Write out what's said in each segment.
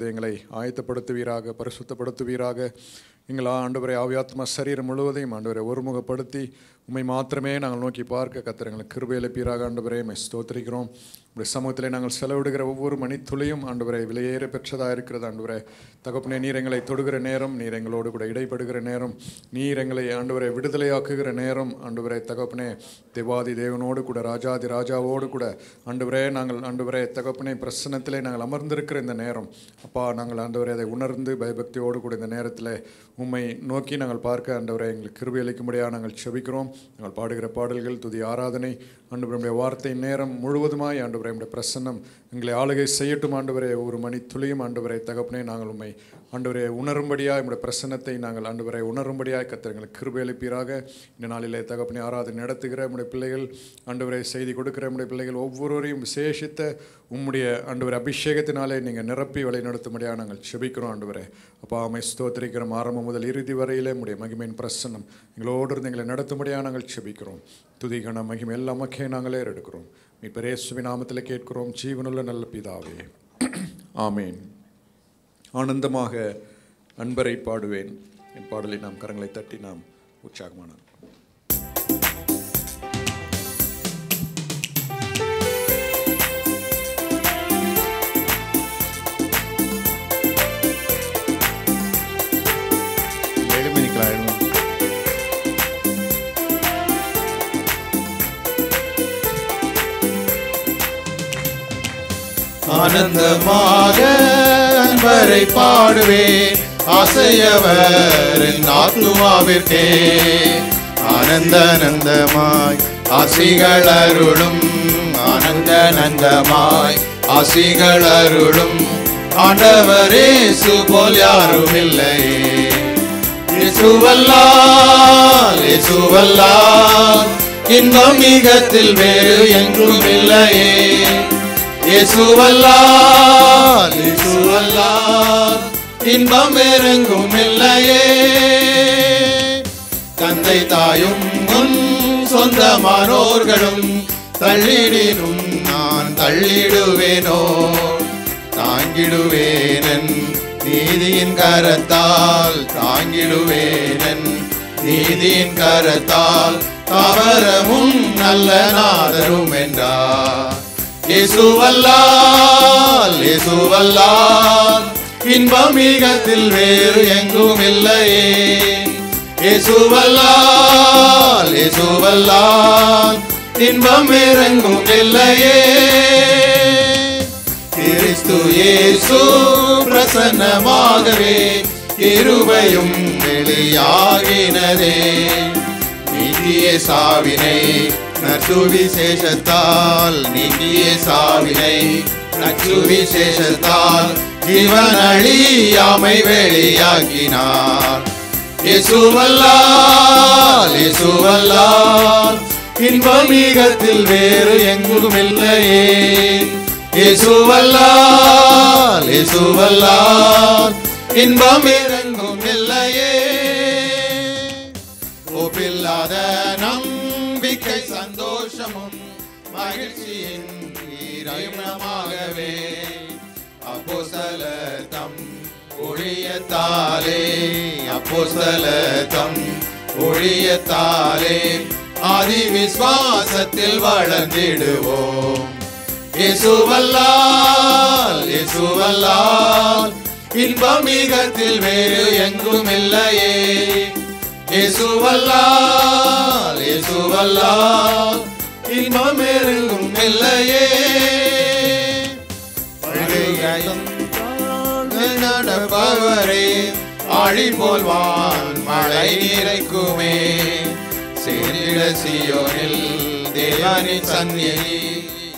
எங்களை ஆயத்தப்படுத்துவீராக, பரிசுத்தப்படுத்துவீராக. எங்கள் ஆண்டவரை ஆவியாத்மா சரீரம் முழுவதையும் ஆண்டவரை ஒருமுகப்படுத்தி உம்மை மாத்திரமே நாங்கள் நோக்கி பார்க்க கர்த்தர் எங்களுக்கு கிருபை அளிப்பீராக. ஆண்டவரே உம்மை ஸ்தோத்திரிக்கிறோம். உடைய சமூகத்திலே நாங்கள் செலவிடுகிற ஒவ்வொரு மணித்துளியும் ஆண்டவரை விலையேற பெற்றதாக இருக்கிறது. ஆண்டவரே தகப்பனே, நீர் எங்களை தொடுகிற நேரம், நீர் எங்களோடு கூட இடைப்படுகிற நேரம், நீர் எங்களை ஆண்டவரை விடுதலையாக்குகிற நேரம். ஆண்டவரே தகப்பனே, தேவாதி தேவனோடு கூட ராஜாதி ராஜாவோடு கூட ஆண்டவரே நாங்கள் ஆண்டவரே தகப்பனே பிரசன்னத்திலே நாங்கள் அமர்ந்திருக்கிற இந்த நேரம் அப்பா, நாங்கள் ஆண்டவரை அதை உணர்ந்து பயபக்தியோடு கூட இந்த நேரத்தில் உம்மை நோக்கி நாங்கள் பார்க்க ஆண்டவரை எங்களுக்கு கிருபை அளிக்கும்படியாக நாங்கள் செபிக்கிறோம். நாங்கள் பாடுகிற பாடல்கள், துதி, ஆராதனை ஆண்டவருடைய வார்த்தை நேரம் முழுவதுமாய் ஆண்டவரை நம்முடைய பிரசன்னம் எங்களை ஆளுகை செய்யட்டும். ஆண்டவரே ஒரு மணி துளியும் ஆண்டவரை தகப்பனே நாங்கள் உம்மை ஆண்டவரை உணரும்படியாக நம்முடைய பிரசன்னத்தை நாங்கள் ஆண்டவரை உணரும்படியாக கர்த்தர் எங்களுக்கு கிருபை அளிப்பீராக. இந்த நாளிலே தகப்பனே ஆராதனை நடத்துகிற நம்முடைய பிள்ளைகள், ஆண்டவரை செய்தி கொடுக்கிற நம்முடைய பிள்ளைகள் ஒவ்வொருவரையும் விசேஷித்த உம்முடைய ஆண்டவரை அபிஷேகத்தினாலே நீங்கள் நிரப்பி வழி நடத்தும்படியாக நாங்கள் செபிக்கிறோம். ஆண்டவரே அப்பா உம்மை ஸ்தோத்திரிக்கிறோம். ஆரம்பம் முதல் இறுதி வரையிலே நம்முடைய மகிமையின் பிரசன்னம் எங்களோடு இருந்து எங்களை நடத்தும்படியாக நாங்கள் செபிக்கிறோம். துதி, கன, மகிமை எல்லாம் மக்கே நாங்களே எடுக்கிறோம். மீட்பர் இயேசுவின் நாமத்தில் கேட்கிறோம் ஜீவனுள்ள நல்ல பிதாவே, ஆமேன். ஆனந்தமாக அன்பரை பாடுவேன். என் பாடலை நாம் கரங்களை தட்டி நாம் உற்சாகமான ஆனந்தமாக அன்பரை பாடுவேன், ஆசையவர் என் ஆத்துமாவிற்கே. ஆனந்தமாய் ஆசிகள் அருளும், ஆனந்தமாய் ஆசிகள் அருளும். ஆண்டவரே இயேசு போல் யாரும் இல்லையே. இயேசுவல்லால் இயேசுவல்லால் இன்பம் மிகத்தில் வேறு எங்கும் இல்லையே. இயேசுவல்லால் இயேசுவல்லால் இன்பம் வேறெங்கும் இல்லையே. தந்தை தாயும் முன் சொந்தமானோர்களும் தள்ளிடினும் நான் தள்ளிடுவேனோ. தாங்கிடுவேனன் நீதியின் கரத்தால், தாங்கிடுவேனன் நீதியின் கரத்தால். தாவரமும் நல்ல நாதரும் என்றார். இயேசுவல்லால் இயேசுவல்லால் இன்பம் மிகத்தில் வேறு எங்கும் இல்லையே. இயேசுவல்லால் இயேசுவல்லால் இன்பம் வேறெங்கும் இல்லையே. கிறிஸ்து இயேசு பிரசன்னமாகவே கிருபையும் வெளியாகினதே. நீக்கிய சாவினை நற்சுவிசேஷத்தால், நீக்கிய சாவினை நற்சுவிசேஷத்தால் ஜீவனழியாமை வெளியாக்கினார். இயேசுவல்லால் இயேசுவல்லால் இன்பம் மிகத்தில் வேறு எங்கும் இல்லையே. இயேசுவல்லால் இயேசுவல்லால் இன்பம் வேறெங்கும் இல்லையே. ஒப்பில்லாத நம்பிக்கை சந்தோஷமும் மகிழ்ச்சியின் ஈரமாகவே அப்போஸ்தலர் தம் ஊழியத்தாலே, அப்போஸ்தலர் தம் ஊழியத்தாலே ஆதி விசுவாசத்தில் வளர்ந்திடுவோம். இயேசுவல்லால் இயேசுவல்லால் இன்பம் மிகத்தில் வேறு எங்கும் இல்லையே. இயேசுவல்லால் இயேசுவல்லால் இன்பம் வேறெங்கும் இல்லையே. நடப்பவரே ஆழி போல்வான் மழை நிறைக்குமே. சேர்ந்திட சீயோனில் தேவனின் சந்நிதி,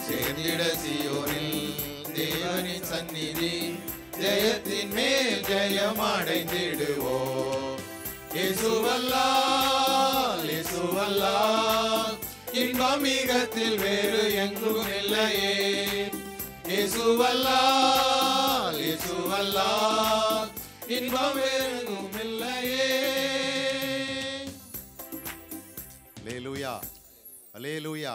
சேர்ந்திட சீயோனில் தேவனின் சந்நிதி. ஜெயத்தின் மேல் ஜெயம் அடைந்திடுவோம். இயேசுவல்லால் இயேசுவல்லால் இன்பம் மிகத்தில் வேறு எங்கும் இல்லையே. இயேசுவல்லால் இயேசுவல்லால் இன்பம் வேறெங்கும் இல்லையே. அல்லேலூயா அல்லேலூயா.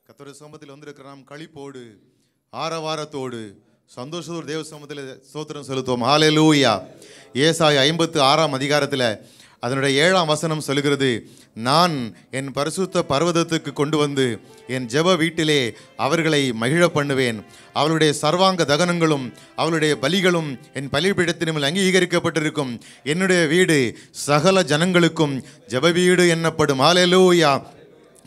கர்த்தருடைய சமூகத்தில் வந்திருக்கிற நாம் களிப்போடு ஆரவாரத்தோடு சந்தோஷத்தோடு தேவ சமூகத்தில் ஸ்தோத்திரம் செலுத்துவோம். ஹல்லேலூயா. ஏசாயா 56 அதிகாரத்தில் அதனுடைய 7ஆம் வசனம் சொல்கிறது, நான் என் பரிசுத்த பர்வதத்துக்கு கொண்டு வந்து என் ஜெப வீட்டிலே அவர்களை மகிழ பண்ணுவேன். அவளுடைய சர்வாங்க தகனங்களும் அவளுடைய பலிகளும் என் பலிபீடத்தின் அங்கீகரிக்கப்பட்டிருக்கும். என்னுடைய வீடு சகல ஜனங்களுக்கும் ஜெப வீடு என்னப்படும். ஹல்லேலூயா.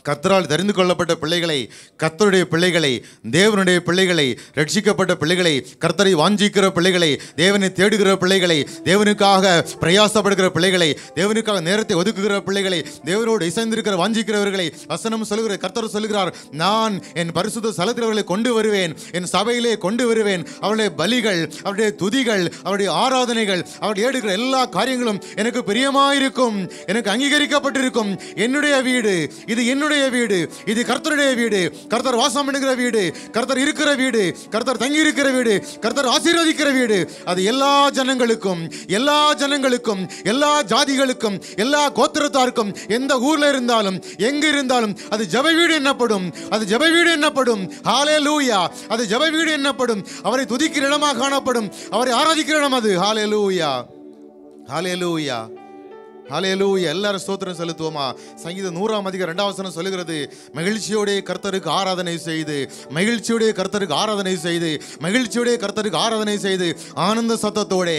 கர்த்தரால் தெரிந்து கொள்ளப்பட்ட பிள்ளைகளை, கர்த்தருடைய பிள்ளைகளை, தேவனுடைய பிள்ளைகளை, ரட்சிக்கப்பட்ட பிள்ளைகளை, கர்த்தரை வாஞ்சிக்கிற பிள்ளைகளை, தேவனை தேடுகிற பிள்ளைகளை, தேவனுக்காக பிரயாசப்படுகிற பிள்ளைகளை, தேவனுக்காக நேரத்தை ஒதுக்குகிற பிள்ளைகளை, தேவனோடு இசைந்திருக்கிற வாஞ்சிக்கிறவர்களை வசனம் சொல்லுகிற கர்த்தர் சொல்லுகிறார், நான் என் பரிசுத்த ஸ்தலத்தில் அவர்களை கொண்டு வருவேன், என் சபையிலே கொண்டு வருவேன். அவருடைய பலிகள், அவருடைய துதிகள், அவருடைய ஆராதனைகள், அவருடைய ஏடுகிற எல்லா காரியங்களும் எனக்கு பிரியமாயிருக்கும், எனக்கு அங்கீகரிக்கப்பட்டிருக்கும். என்னுடைய வீடு, இது என்னுடைய வீடு, இது கர்த்தருடைய வீடு, கர்த்தர் வாசம் பண்ணுகிற வீடு, கர்த்தர் இருக்கிற வீடு, கர்த்தர் தங்கி இருக்கிற வீடு, கர்த்தர் ஆசீர்வதிக்கிற வீடு. அது எல்லா ஜனங்களுக்கும், எல்லா ஜனங்களுக்கும், எல்லா ஜாதிகளுக்கும், எல்லா கோத்திரத்தாருக்கும், எந்த ஊர்ல இருந்தாலும் எங்க இருந்தாலும் அது ஜெப வீடு என்னப்படும். அது ஜெப வீடு என்னப்படும். ஹல்லேலூயா. அது ஜெப வீடு என்னப்படும். அவரை துதிக்கிற இடமாக காணப்படும். அவரை ஆராதிக்கிற இடம் அது. ஹல்லேலூயா. ஹல்லேலூயா. ஹல்லேலூயா. எல்லாரும் ஸ்தோத்திரம் செலுத்துவோமா? சங்கீதம் 100ஆம் அதிகாரம் 2ஆம் வசனம் சொல்லுகிறது, மகிழ்ச்சியோட கர்த்தருக்கு ஆராதனை செய்து, மகிழ்ச்சியோட கர்த்தருக்கு ஆராதனை செய்து, மகிழ்ச்சியோட கர்த்தருக்கு ஆராதனை செய்து, ஆனந்த சத்தத்தோட,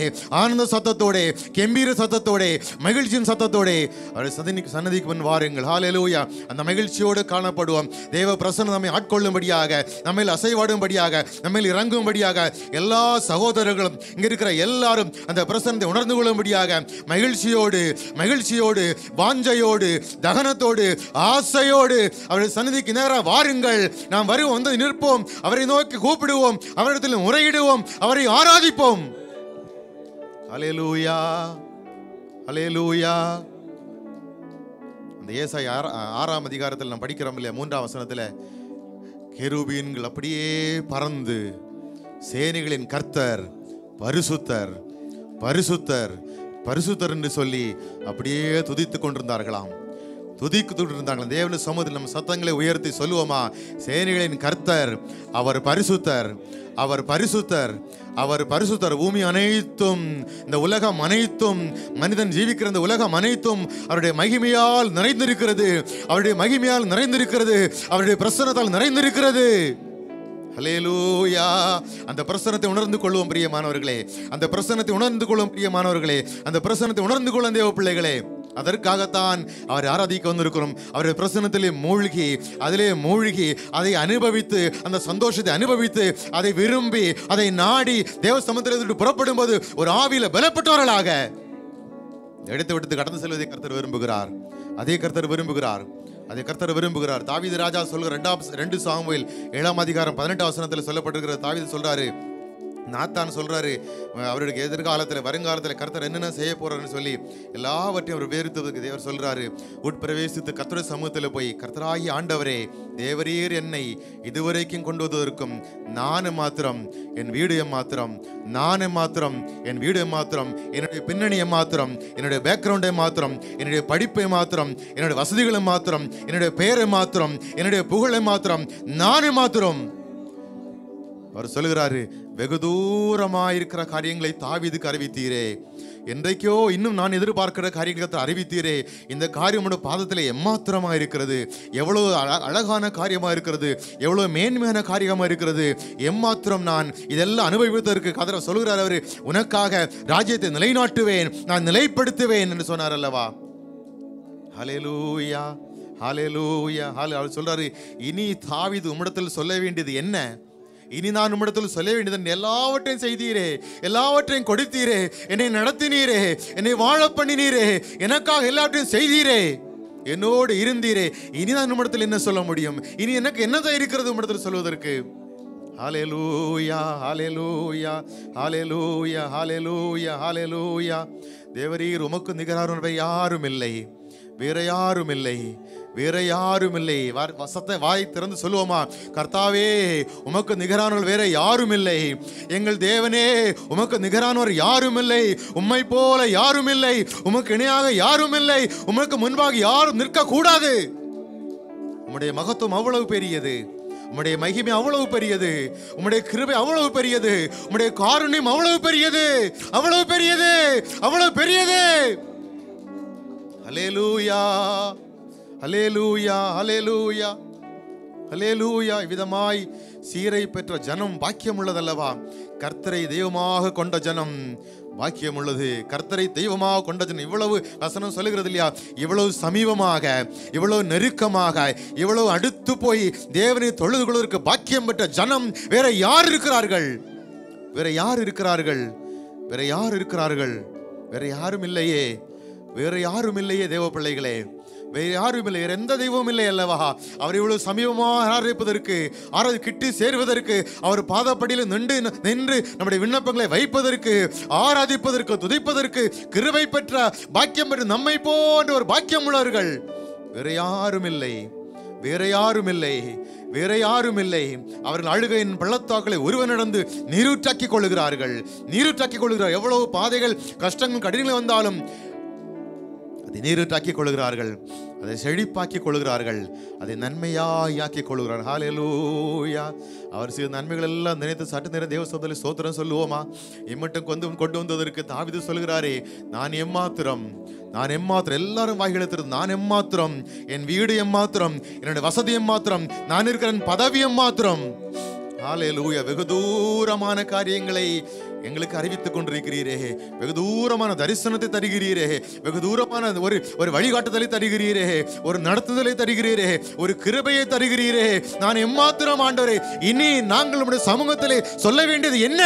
ஆனந்த சத்தத்தோட, கெம்பீர சத்தத்தோட, மகிழ்ச்சியின் சத்தத்தோட அவர் சன்னதிக்கு முன் வாருங்கள். ஹல்லேலூயா. அந்த மகிழ்ச்சியோடு காணப்படுவோம். தேவ பிரசன்னம் நம்மை ஆட்கொள்ளும்படியாக, நம்மை அசைவாடும்படியாக, நம்மை இறங்கும்படியாக எல்லா சகோதரர்களும் இங்க இருக்கிற எல்லாரும் அந்த பிரசன்னத்தை உணர்ந்து கொள்ளும்படியாக மகிழ்ச்சியோடு, மகிழ்ச்சியோடு, வாஞ்சையோடு, தகனத்தோடு, ஆசையோடு அவருடைய சந்நிதிக்கு நேராக வாருங்கள். நாம் வருவோம், வந்து நிற்போம், அவரை நோக்கி கூப்பிடுவோம், அவரிடத்தில் முறையிடுவோம், அவரை ஆராதிப்போம். ஹல்லேலூயா. ஹல்லேலூயா. அந்த ஏசாயா 6ஆம் அதிகாரத்தில் நாம் படிக்கிறோம் இல்லையா, 3ஆம் வசனத்தில், கெரூபீன்கள் அப்படியே பறந்து சேனைகளின் கர்த்தர் பரிசுத்தர் பரிசுத்தர் பரிசுத்தர் என்று சொல்லி அப்படியே துதித்துக் கொண்டிருந்தார்களாம். தேவனுடைய சமூகத்தில் நம்ம சத்தங்களை உயர்த்தி சொல்லுவோமா? சேனைகளின் கர்த்தர் அவர் பரிசுத்தர், அவர் பரிசுத்தர், அவர் பரிசுத்தர். பூமி அனைத்தும், இந்த உலகம் அனைத்தும், மனிதன் ஜீவிக்கிற இந்த உலகம் அனைத்தும் அவருடைய மகிமையால் நிறைந்திருக்கிறது, அவருடைய மகிமையால் நிறைந்திருக்கிறது, அவருடைய பிரசன்னத்தால் நிறைந்திருக்கிறது. ஹல்லேலூயா. அந்த பிரசன்னத்தை உணர்ந்து கொள்வோம் பிரியமானவர்களே, அந்த பிரசன்னத்தை உணர்ந்து கொள்ளும் பிரியமானவர்களே, அந்த பிரசன்னத்தை உணர்ந்து கொள்ளும் தேவ பிள்ளைகளே. அதற்காகத்தான் அவரை ஆராதிக்க வந்திருக்கிறோம். அவருடைய பிரசன்னத்திலே மூழ்கி, அதிலே மூழ்கி, அதை அனுபவித்து, அந்த சந்தோஷத்தை அனுபவித்து, அதை விரும்பி, அதை நாடி தேவ சமுத்திரத்திற்கு புறப்படும் போது ஒரு ஆவியில பலப்பட்டவர்களாக எடுத்து விட்டு கடந்து செல்வதை கர்த்தர் விரும்புகிறார். அதே கர்த்தர் விரும்புகிறார், அதை கர்த்தர் விரும்புகிறார். தாவீது ராஜா சொல்கிற 2 சாமுவேல் 7ஆம் அதிகாரம் 18ஆம் வசனத்தில் சொல்லப்பட்டிருக்கிற தாவீது சொல்றாரு, நாத்தான் சொல்றாரு, அவருடைய எதிர்காலத்தில் வருங்காலத்தில் கர்த்தர் என்னென்ன செய்ய போறாருன்னு சொல்லி எல்லாவற்றையும் அவர் விவரித்ததுக்கு தேவர் சொல்றாரு, உட்பிரவேசித்து கர்த்தருடைய சமூகத்தில் போய், கர்த்தராகி ஆண்டவரே, தேவரீர் என்னை இதுவரைக்கும் கொண்டு வந்ததற்கும் நான் மாத்திரம், என் வீடு மாத்திரம், நான் மாத்திரம், என் வீடு மாத்திரம், என்னுடைய பின்னணியை மாத்திரம், என்னுடைய பேக்ரவுண்டை மாத்திரம், என்னுடைய படிப்பை மாத்திரம், என்னுடைய வசதிகளை மாத்திரம், என்னுடைய பெயரை மாத்திரம், என்னுடைய புகழை மாத்திரம், நானே மாத்திரம். அவர் சொல்லுகிறாரு, வெகு தூரமாயிருக்கிற காரியங்களை தாவீதுக்கு அறிவித்தீரே, என்றைக்கோ இன்னும் நான் எதிர்பார்க்கிற காரியங்களை அறிவித்தீரே. இந்த காரியம் பாதத்தில் எம்மாத்திரமாக இருக்கிறது, எவ்வளவு அழகான காரியமாக இருக்கிறது, எவ்வளவு மேன்மையான காரியமாக இருக்கிறது, எம்மாத்திரம் நான் இதெல்லாம் அனுபவிப்பதற்கு கதற சொல்கிறார். அவர் உனக்காக ராஜ்யத்தை நிலைநாட்டுவேன், நான் நிலைப்படுத்துவேன் என்று சொன்னார் அல்லவா? ஹல்லேலூயா. ஹல்லேலூயா. அவர் சொல்றாரு, இனி தாவீது உம்மிடத்தில் சொல்ல வேண்டியது என்ன? இனி நான் உம்மிடத்தில் சொல்ல வேண்டியது, எல்லாவற்றையும் செய்தீரே, எல்லாவற்றையும் கொடுத்தீரே, என்னை நடத்தினீரே, என்னை வாழ பண்ணினீரே, எனக்காக எல்லாவற்றையும் செய்தீரே, என்னோடு இருந்தீரே. இனி நான் உம்மிடத்தில் என்ன சொல்ல முடியும்? இனி எனக்கு என்னதான் இருக்கிறது உம்மிடத்தில் சொல்வதற்கு? ஹல்லேலூயா. ஹல்லேலூயா. ஹல்லேலூயா. ஹல்லேலூயா. ஹல்லேலூயா. தேவரீர் உமக்கு நிகரானவர் யாரும் இல்லை, வேற யாரும் இல்லை, வேற யாரும் இல்லை. வசத்தை வாய் திறந்து சொல்லுவோமா? கர்த்தாவே, உமக்கு நிகரானவர் வேற யாரும் இல்லை. எங்கள் தேவனே, உமக்கு நிகரானவர் யாரும் இல்லை, உம்மை போல யாரும் இல்லை, உமக்கு இணையாக யாரும் இல்லை, உமக்கு முன்பாக யாரும் நிற்க கூடாது. உம்முடைய மகத்துவம் அவ்வளவு பெரியது, உம்முடைய மகிமை அவ்வளவு பெரியது, உம்முடைய கிருபை அவ்வளவு பெரியது, உம்முடைய காருண்யம் அவ்வளவு பெரியது, அவ்வளவு பெரியது, அவ்வளவு பெரியது. ஹல்லேலூயா, ஹல்லேலூயா, ஹல்லேலூயா, ஹல்லேலூயா. இவ்விதமாய் சீரை பெற்ற ஜனம் பாக்கியம் உள்ளதல்லவா? கர்த்தரை தெய்வமாக கொண்ட ஜனம் பாக்கியம் உள்ளது. கர்த்தரை தெய்வமாக கொண்ட ஜனம். இவ்வளவு வசனம் சொல்லுகிறது இல்லையா? இவ்வளவு சமீபமாக, இவ்வளவு நெருக்கமாக, இவ்வளவு அடுத்து போய் தேவனை தொழுது கொள்வதற்கு பாக்கியம் பெற்ற ஜனம் வேற யார் இருக்கிறார்கள்? வேற யார் இருக்கிறார்கள்? வேற யார் இருக்கிறார்கள்? வேற யாரும் இல்லையே, வேற யாரும் இல்லையே தேவ பிள்ளைகளே, வேற யாரும் இல்லை, வேற எந்த தெய்வமும் இல்லை அல்லவா? அவர் இவ்வளவு சமீபமாக ஆராதிப்பதற்கு, கிட்டி சேர்வதற்கு, அவர் பாதப்படியில் நின்று நம்முடைய விண்ணப்பங்களை வைப்பதற்கு, ஆராதிப்பதற்கு, துதிப்பதற்கு கிருபை பெற்ற பாக்கியம் பெற்ற நம்மை போன்ற ஒரு பாக்கியம் உள்ளவர்கள் வேற யாரும் இல்லை, வேற யாரும் இல்லை, வேற யாரும் இல்லை. அவர்கள் அழுகையின் பள்ளத்தாக்களை ஒருவன் நடந்து நீரூற்றாக்கிக் கொள்ளுகிறார்கள், நீரூற்றாக்கிக் கொள்ளுகிறார்கள். எவ்வளவு பாதைகள், கஷ்டங்கள், கடினங்கள் வந்தாலும் அதை நீரூற்றாக்கிக் கொள்ளுகிறார்கள், அதை செழிப்பாக்கிக் கொள்ளுகிறார்கள், அதை நன்மையாக்கிக் கொள்ளுகிறார்கள். ஹல்லேலூயா. அவர் செய்த நன்மைகள் எல்லாம் நினைத்து சற்று நேரம் தேவ சோதனை ஸ்தோத்திரம் சொல்லுவோமா? இம்மட்டும் கொண்டு வந்ததற்கு தாவீது சொல்கிறாரே, நான் எம்மாத்திரம், நான் எம்மாத்திரம். எல்லாரும் வாய்களை திறந்து, நான் எம்மாத்திரம், என் வீடு எம்மாத்திரம், என்னுடைய வசதி எம்மாத்திரம், நான் இருக்கிற பதவி எம்மாத்திரம். ஹல்லேலூயா. வெகு தூரமான காரியங்களை எங்களுக்கு அறிவித்துக் கொண்டிருக்கிறீரே, வெகு தூரமான தரிசனத்தை தருகிறீரே, வெகு தூரமான ஒரு வழிகாட்டுதலை தருகிறீரே, ஒரு நடத்துதலை தருகிறீரே, ஒரு கிருபையை தருகிறீரே. நான் எம்மாத்திரம் ஆண்டவரே. இனி நாங்கள் நம்முடைய சமூகத்திலே சொல்ல வேண்டியது என்ன?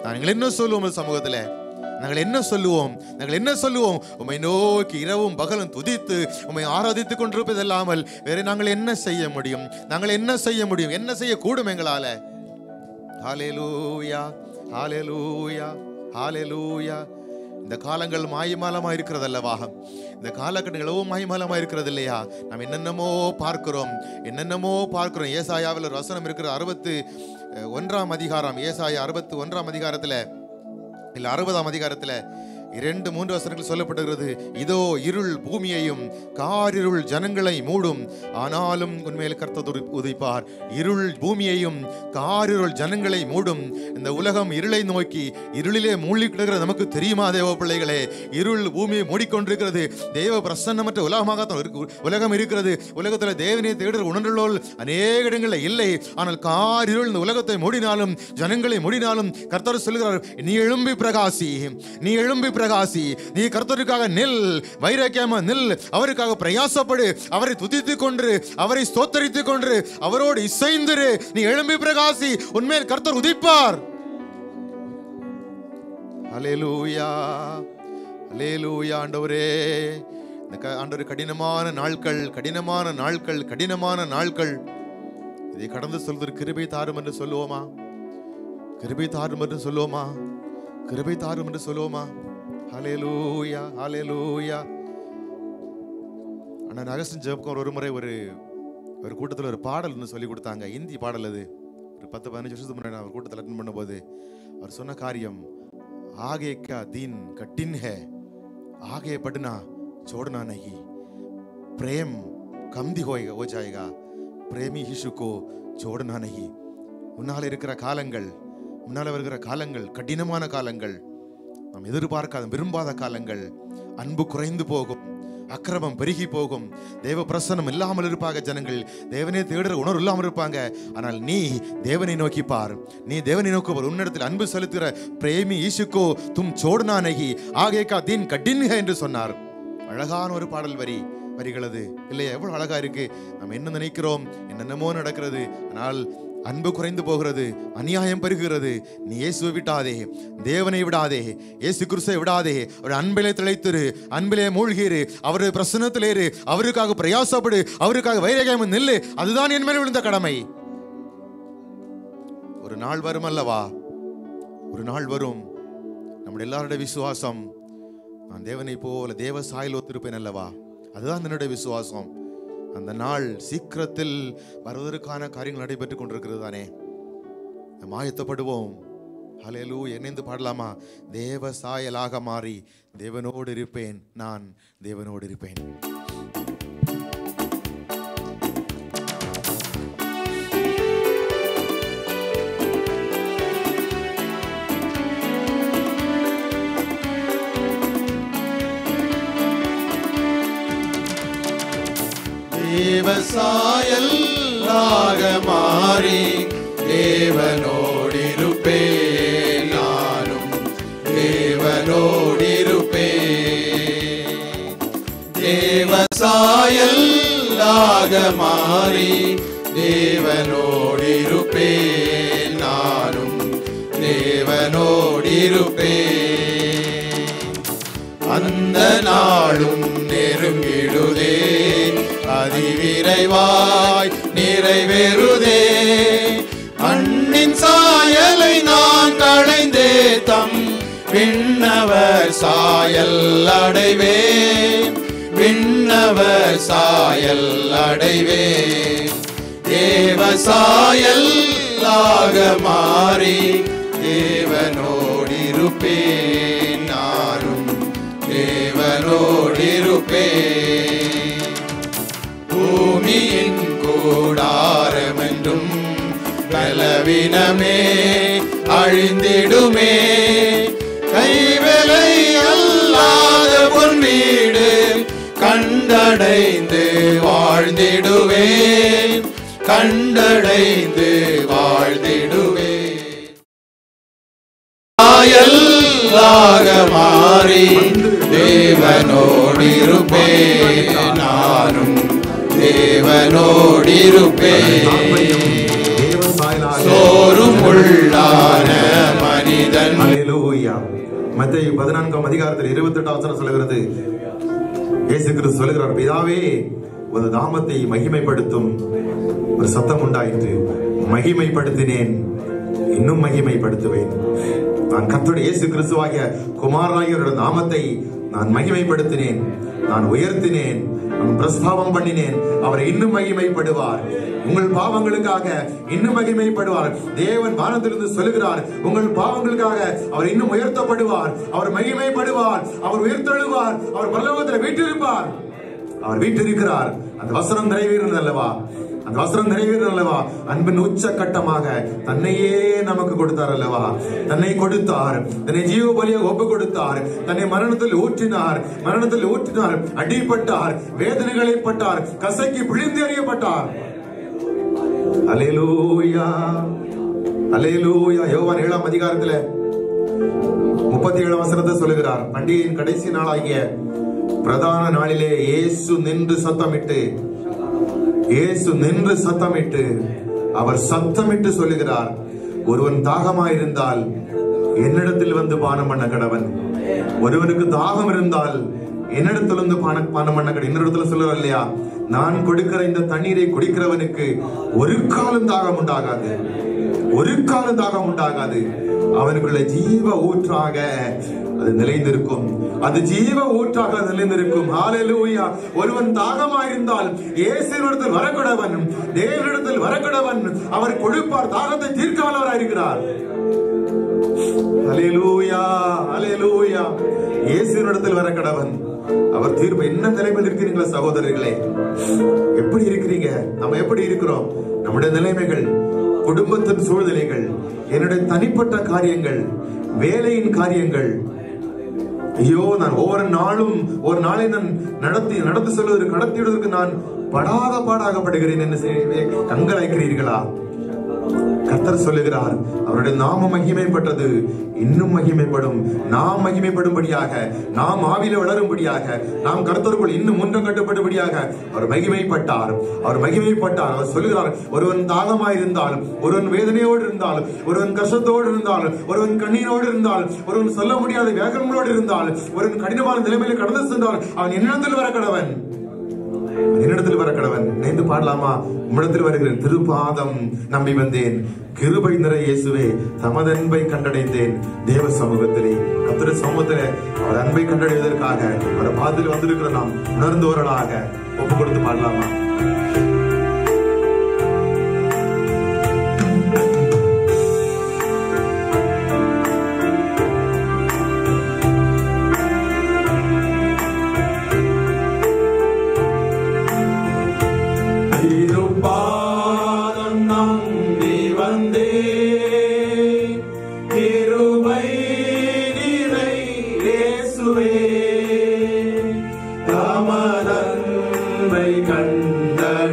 நாங்கள் என்ன சொல்லுவோம் சமூகத்தில்? நாங்கள் என்ன சொல்லுவோம்? நாங்கள் என்ன சொல்லுவோம்? உம்மை நோக்கி இரவும் பகலும் துதித்து உம்மை ஆராதித்துக் கொண்டிருப்பது இல்லாமல் வேற நாங்கள் என்ன செய்ய முடியும்? நாங்கள் என்ன செய்ய முடியும்? என்ன செய்யக்கூடும் எங்களால? ஹல்லேலூயா, ஹல்லேலூயா, ஹல்லேலூயா. இந்த காலங்கள் மாயமாலமா இருக்கிறது அல்லவா? இந்த காலகட்டங்கள் மாயமாலமா இருக்கிறது இல்லையா? நாம் என்னென்னமோ பார்க்கிறோம், என்னென்னமோ பார்க்கிறோம். ஏசாயாவில் ஒரு வசனம் இருக்கிற 61ஆம் அதிகாரம், ஏசாயா 61ஆம் அதிகாரத்தில் இல்ல 60ஆம் அதிகாரத்தில் 2-3 வசனங்கள் சொல்லப்படுகிறது. இதோ இருள் பூமியையும் காரிருள் ஜனங்களை மூடும், ஆனாலும் உண்மையில் கர்த்தர் உதிப்பார். இருள் பூமியையும் காரிருள் ஜனங்களை மூடும். இந்த உலகம் இருளை நோக்கி இருளிலே மூழ்கி கிடக்கிறது. நமக்கு தெரியுமா தேவ பிள்ளைகளே? இருள் பூமியை மூடிக்கொண்டிருக்கிறது. தேவ பிரசன்னமற்ற உலகம் இருக்கிறது. உலகத்தில் தேவனை தேடுகிற உணர்வுள்ளோர் அநேக இடங்களில் இல்லை. ஆனால் காரிருள் இந்த உலகத்தை மூடினாலும், ஜனங்களை மூடினாலும் கர்த்தர் சொல்கிறார், நீ எழும்பி பிரகாசி, நீ எழும்பி பிரகாசி, நீ கர்த்தருக்காக நில், வைராக்கியமா நில், அவருக்காக பிரயாசப்படு, அவரை துதித்துக் கொண்டு, அவரை ஸ்தோத்தரித்துக் கொண்டு, அவரோடு இசைந்திரு. நீ எழும்பி பிரகாசி, உண்மையில் கர்த்தர் உதிப்பார். ஹல்லேலூயா, ஹல்லேலூயா. ஆண்டவரே, ஆண்டவரே, கடினமான நாட்கள், கடினமான நாட்கள், கடினமான நாட்கள், இதை கடந்து சொல்வது கிருபை தாரும் என்று சொல்லுவோமா? கிருபை தாரும் என்று சொல்லுவோமா? கிருபை தாரும் என்று சொல்லுவோமா? ஹல்லேலூயா, ஹல்லேலூயா. அண்ணன் அகஸ்டின் ஜெபக்குமார் ஒரு முறை ஒரு கூட்டத்தில் ஒரு பாடல் சொல்லி கொடுத்தாங்க. இந்தி பாடல். அது ஒரு 10-15 வருஷத்துக்கு முன்னாடி நான் ஒரு கூட்டத்தில் அட்டெண்ட் பண்ணும்போது அவர் சொன்ன காரியம், ஆகே கா தீன் கட்டின் ஹே, ஆகே பட்னா சோடனா நஹி, பிரேம் கம்தி ஹோ ஜாயேகா, பிரேமி ஹிஷுக்கோ சோடனா நஹி. முன்னால் இருக்கிற காலங்கள், முன்னால் வருகிற காலங்கள் கடினமான காலங்கள், நாம் எதிர்பார்க்காத விரும்பாத காலங்கள். அன்பு குறைந்து போகும், அக்கிரமம் பெருகி போகும், தேவ பிரசன்னம் இல்லாமல் இருப்பாங்க ஜனங்கள், தேவனை தேடுற உணர்வு இல்லாமல் இருப்பாங்க. ஆனால் நீ தேவனை நோக்கி பார், நீ தேவனை நோக்கி பார். உன்னிடத்தில் அன்பு செலுத்துகிற பிரேமி ஈசுக்கோ தும் சோடனா நஹி, ஆகே கா தீன் கட்டின் ஹே என்று சொன்னார். அழகான ஒரு பாடல் வரிகளது இல்லையா? எவ்வளவு அழகா இருக்கு. நாம் என்ன நினைக்கிறோம், என்னென்னமோ நடக்கிறது. ஆனால் அன்பு குறைந்து போகிறது, அநியாயம் பெருகிறது. நீ இயேசுவை விடாதே, தேவனை விடாதே, இயேசு கிறிஸ்துவை விடாதே. அவர் அன்பிலே திளைத்திரு, அன்பிலே மூழ்கிரு, அவருடைய பிரசன்னத்திலேரு, அவருக்காக பிரயாசப்படு, அவருக்காக வைராக்கியம் நில்லு. அதுதான் என் மேல் விழுந்த கடமை. ஒரு நாள் வரும் அல்லவா? ஒரு நாள் வரும். நம்முடைய எல்லாருடைய விசுவாசம், நான் தேவனை போல தேவ சாயல் ஒத்திருப்பேன் அல்லவா? அதுதான் என்னுடைய விசுவாசம். அந்த நாள் சீக்கிரத்தில் வருவதற்கான காரியங்கள் நடைபெற்றுக் கொண்டிருக்கிறது தானே? நாம் ஆயத்தப்படுவோம். ஹல்லேலூயா. இணைந்து பாடலாமா? தேவ சாயலாக மாறி தேவனோடு இருப்பேன், நான் தேவனோடு இருப்பேன். தேவசாயலாக மாறி தேவனோடிருப்பேன், நானும் தேவனோடிருப்பேன். தேவசாயலாக மாறி தேவனோடிருப்பேன், நானும் தேவனோடிருப்பேன். அந்த நாளும் நெருங்கிடுதே, அதிவிரைவாய் நிறைவேறுதே. மண்ணின் சாயலை நான் களைந்தே தம் விண்ணவர் சாயல் அடைவேன், விண்ணவர் சாயல் அடைவேன். தேவசாயலாக மாறி தேவனோடிருப்பேன், நானும் தேவனோடிருப்பேன். பூமியின் கூடாரமென்றும் பலவீனமே அழிந்திடுமே. கைவேலை அல்லாத பொன் வீடு கண்டடைந்து வாழ்ந்திடுவேன், கண்டடைந்து வாழ்ந்திடுவேன். சாயலாக மாறி தேவனோடிருப்பேன், நானும் தேவனோடிருப்பேன். சோறும் உள்ளான மனிதன். அல்லேலூயா. மத்தேயு 14ஆம் அதிகாரத்தில் 28ஆம் வசனம் சொல்கிறது, இயேசு கிறிஸ்து சொல்கிறார், பிதாவே உமது நாமத்தை மகிமைப்படுத்தும். ஒரு சத்தம் உண்டாயிற்று, மகிமைப்படுத்தினேன், இன்னும் மகிமைப்படுத்துவேன். நான் கர்த்தருடைய இயேசு கிறிஸ்துவாகிய குமாரனாகிய நாமத்தை நான் மகிமைப்படுத்தினேன், நான் உயர்த்தினேன், நான் பிரஸ்தாபம் பண்ணினேன். அவர் இன்னும் மகிமைப்படுவார். உங்கள் பாவங்களுக்காக இன்னும் மகிமைப்படுவார். தேவன் வானத்திலிருந்து சொல்லுகிறார், உங்கள் பாவங்களுக்காக அவர் இன்னும் உயர்த்தப்படுவார், அவர் மகிமைப்படுவார், அவர் உயர்த்தெழுவார், அவர் பரலோகத்தில் வீற்றிருப்பார். அவர் வீற்றிருக்கிறார். அந்த வசனம் நிறைவேறுகிறது அல்லவா? அந்த வசனம் நிறைவேறுகிறது அல்லவா? அன்பின் உச்சக்கட்டமாக தன்னையே நமக்கு கொடுத்தார் அல்லவா? தன்னை கொடுத்தார், தன்னை ஜீவ பலியாக ஒப்பு கொடுத்தார், தன்னை மரணத்தில் ஊற்றினார், மரணத்தில் ஊற்றினார், அடிபட்டார், வேதனைகளை பட்டார், கசக்கி பிழிந்து எறியப்பட்டார். அல்லேலூயா, அல்லேலூயா. யோவான் 7ஆம் அதிகாரத்தில் 37ஆம் வசனத்தை சொல்லுகிறார், பண்டிகையின் கடைசி நாளாகிய பிரதான நாளிலே இயேசு நின்று சத்தமிட்டு அவர் சத்தமிட்டு சொல்லுகிறார், ஒருவன் தாகமாயிருந்தால் என்னிடத்தில் வந்து பானம் பண்ண கடவன். ஒருவனுக்கு தாகம் இருந்தால் என்னிடத்தில் வந்து பானம் பண்ண கடவன். இன்னொரு சொல்லுவார் இல்லையா, நான் கொடுக்கிற இந்த தண்ணீரை குடிக்கிறவனுக்கு ஒரு காலம் தாகம் உண்டாகாது, ஒரு காலம் தாகம் உண்டாகாது. அவனுக்குள்ள ஜீவ ஊற்றாக அது நிலைந்திருக்கும், அது ஜீவ ஊற்றாக நிலைந்திருக்கும். ஹல்லேலூயா. ஒருவன் தாகமாயிருந்தால் இயேசுவினிடத்தில் வரக்கடவன், தேவனிடத்தில் வரக்கடவன். அவர் கொடுப்பார், தாகத்தை தீர்க்க வல்லவராயிருக்கிறார். ஹல்லேலூயா, ஹல்லேலூயா. இயேசுவினிடத்தில் வரக்கடவன், அவர் தீர்ப்பு. என்ன நிலைமையில் இருக்கிறீங்களா சகோதரர்களே? எப்படி இருக்கிறீங்க? நம்ம எப்படி இருக்கிறோம்? நம்முடைய நிலைமைகள், குடும்பத்தின் சூழ்நிலைகள், என்னுடைய தனிப்பட்ட காரியங்கள், வேலையின் காரியங்கள். ஐயோ, நான் ஒவ்வொரு நாளும் ஒரு நாளை நான் நடத்தி சொல்வதற்கு, நடத்திவிடுவதற்கு நான் படாத பாடாகப்படுகிறேன் என்று கண்களாய்க்கிறீர்களா? கர்த்தர் சொல்லுகிறார், அவருடைய நாமம் மகிமைப்பட்டது, இன்னும் மகிமைப்படும். நாம் மகிமைப்படும்படியாக, நாம் ஆவியில வளரும்படியாக, நாம் கர்த்தருக்குள் இன்னும் முன்றம் கட்டுப்படும்படியாக அவர் மகிமைப்பட்டார். அவர் சொல்லுகிறார், ஒருவன் தாகமாயிருந்தால், ஒருவன் வேதனையோடு இருந்தால், ஒருவன் கஷ்டத்தோடு இருந்தால், ஒருவன் கண்ணீரோடு இருந்தால், ஒருவன் சொல்ல முடியாத வேகங்களோடு இருந்தால், ஒருவன் கடினமான நிலைமையில கடந்து சென்றால் அவன் என்னிடத்தில் வர கடவன், என்னிடத்தில் வர கடவன். நினைந்து பாடலாமா? உம்மிடத்தில் வருகிறேன், திருப்பாதம் நம்பி வந்தேன், கிருபை நிறை இயேசுவே தமது அன்பை கண்டடைந்தேன். தேவ சமூகத்திலே, கர்த்தருடைய சமூகத்திலே அவர் அன்பை கண்டடைவதற்காக அவர் பாதத்தில் வந்திருக்கிற நாம் உணர்ந்தவர்களாக ஒப்பு கொடுத்து பாடலாமா? கண்டடைந்தேன்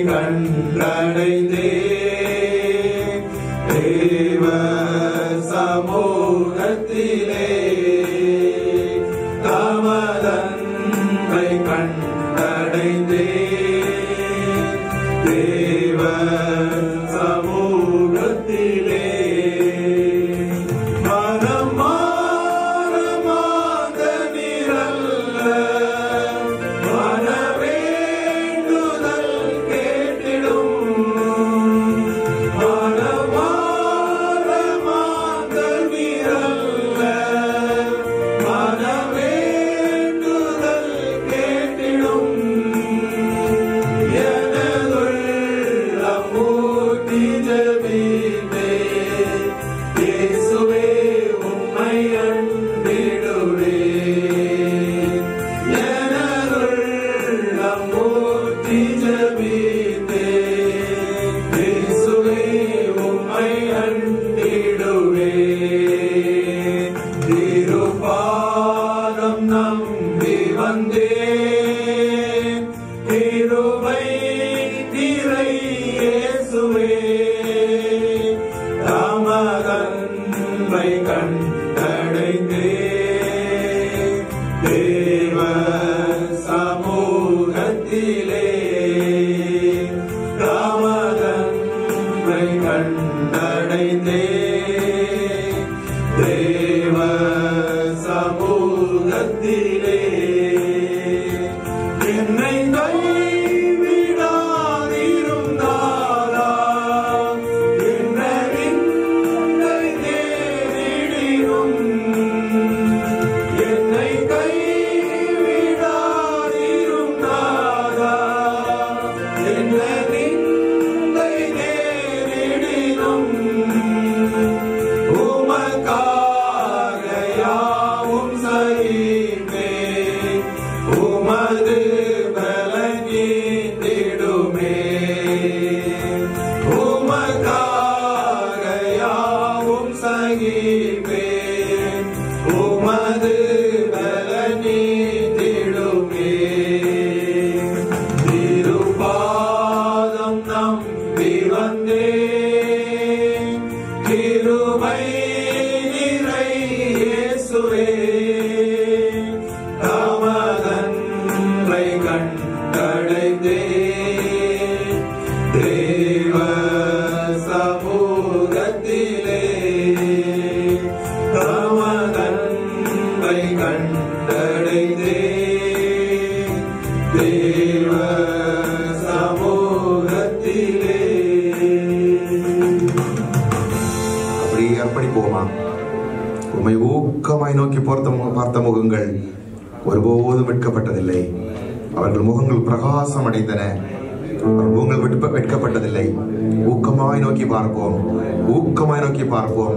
கண்டடைந்தே தேவ சமூகத்திலே தமதன்பை கண்டடைந்தே தேவ சமூகத்திலே மனம் மாறமாத நிரல்ல மனவேண்டுதல் கேட்டிடும் மனம் மாறமாத நிரல்ல மனவேண்டுதல் கேட்டிடும் எனதுள்ளம் ஊற்றி ஜெபித்தே இயேசுவே உம்மை அண்டிடுவேன் எனதுள்ளம் ஊற்றி ஜெபித்தே இயேசுவே உம்மை அண்டிடுவேன் திருப்பாதம் நம்பி வந்தேன் கிருபை நிறை இயேசுவே தமதன்பை கண்டடைந்தே தேவ சமூகத்திலே தமதன்பை கண்டடைந்தே தேவ சமூகத்திலே என்னை கைவிடாதிருந்தாரா என்னை தேடிடும் என்னை கைவிடாதிருந்தாரா என்னை தேடிடும் உமக்காக யாவும் செய்வேன் உமது பலனீந்திடுமே உமக்காக யாவும் செய்வேன் உமது பலனீந்திடுமே திருப்பாதம் நம்பி வந்தேன் கிருபை நிறை இயேசுவே தமதன்பை கண்டடைந்தே தேவ சமூகத்திலே தமதன்பை கண்டடைந்தே தேவ சமூகத்திலே. அப்படியே அர்ப்பணிப்போமா? உம்மை ஊக்கமாய் நோக்கி பார்த்த முகங்கள் ஒருபோதும் வெட்கப்பட்டதில்லை. அவர்கள் முகங்கள் பிரகாசம் அடைந்தன. அவர்கள் முகங்கள் வெட்கப்பட்டதில்லை. ஊக்கமாய் நோக்கி பார்ப்போம், ஊக்கமாய் நோக்கி பார்ப்போம்.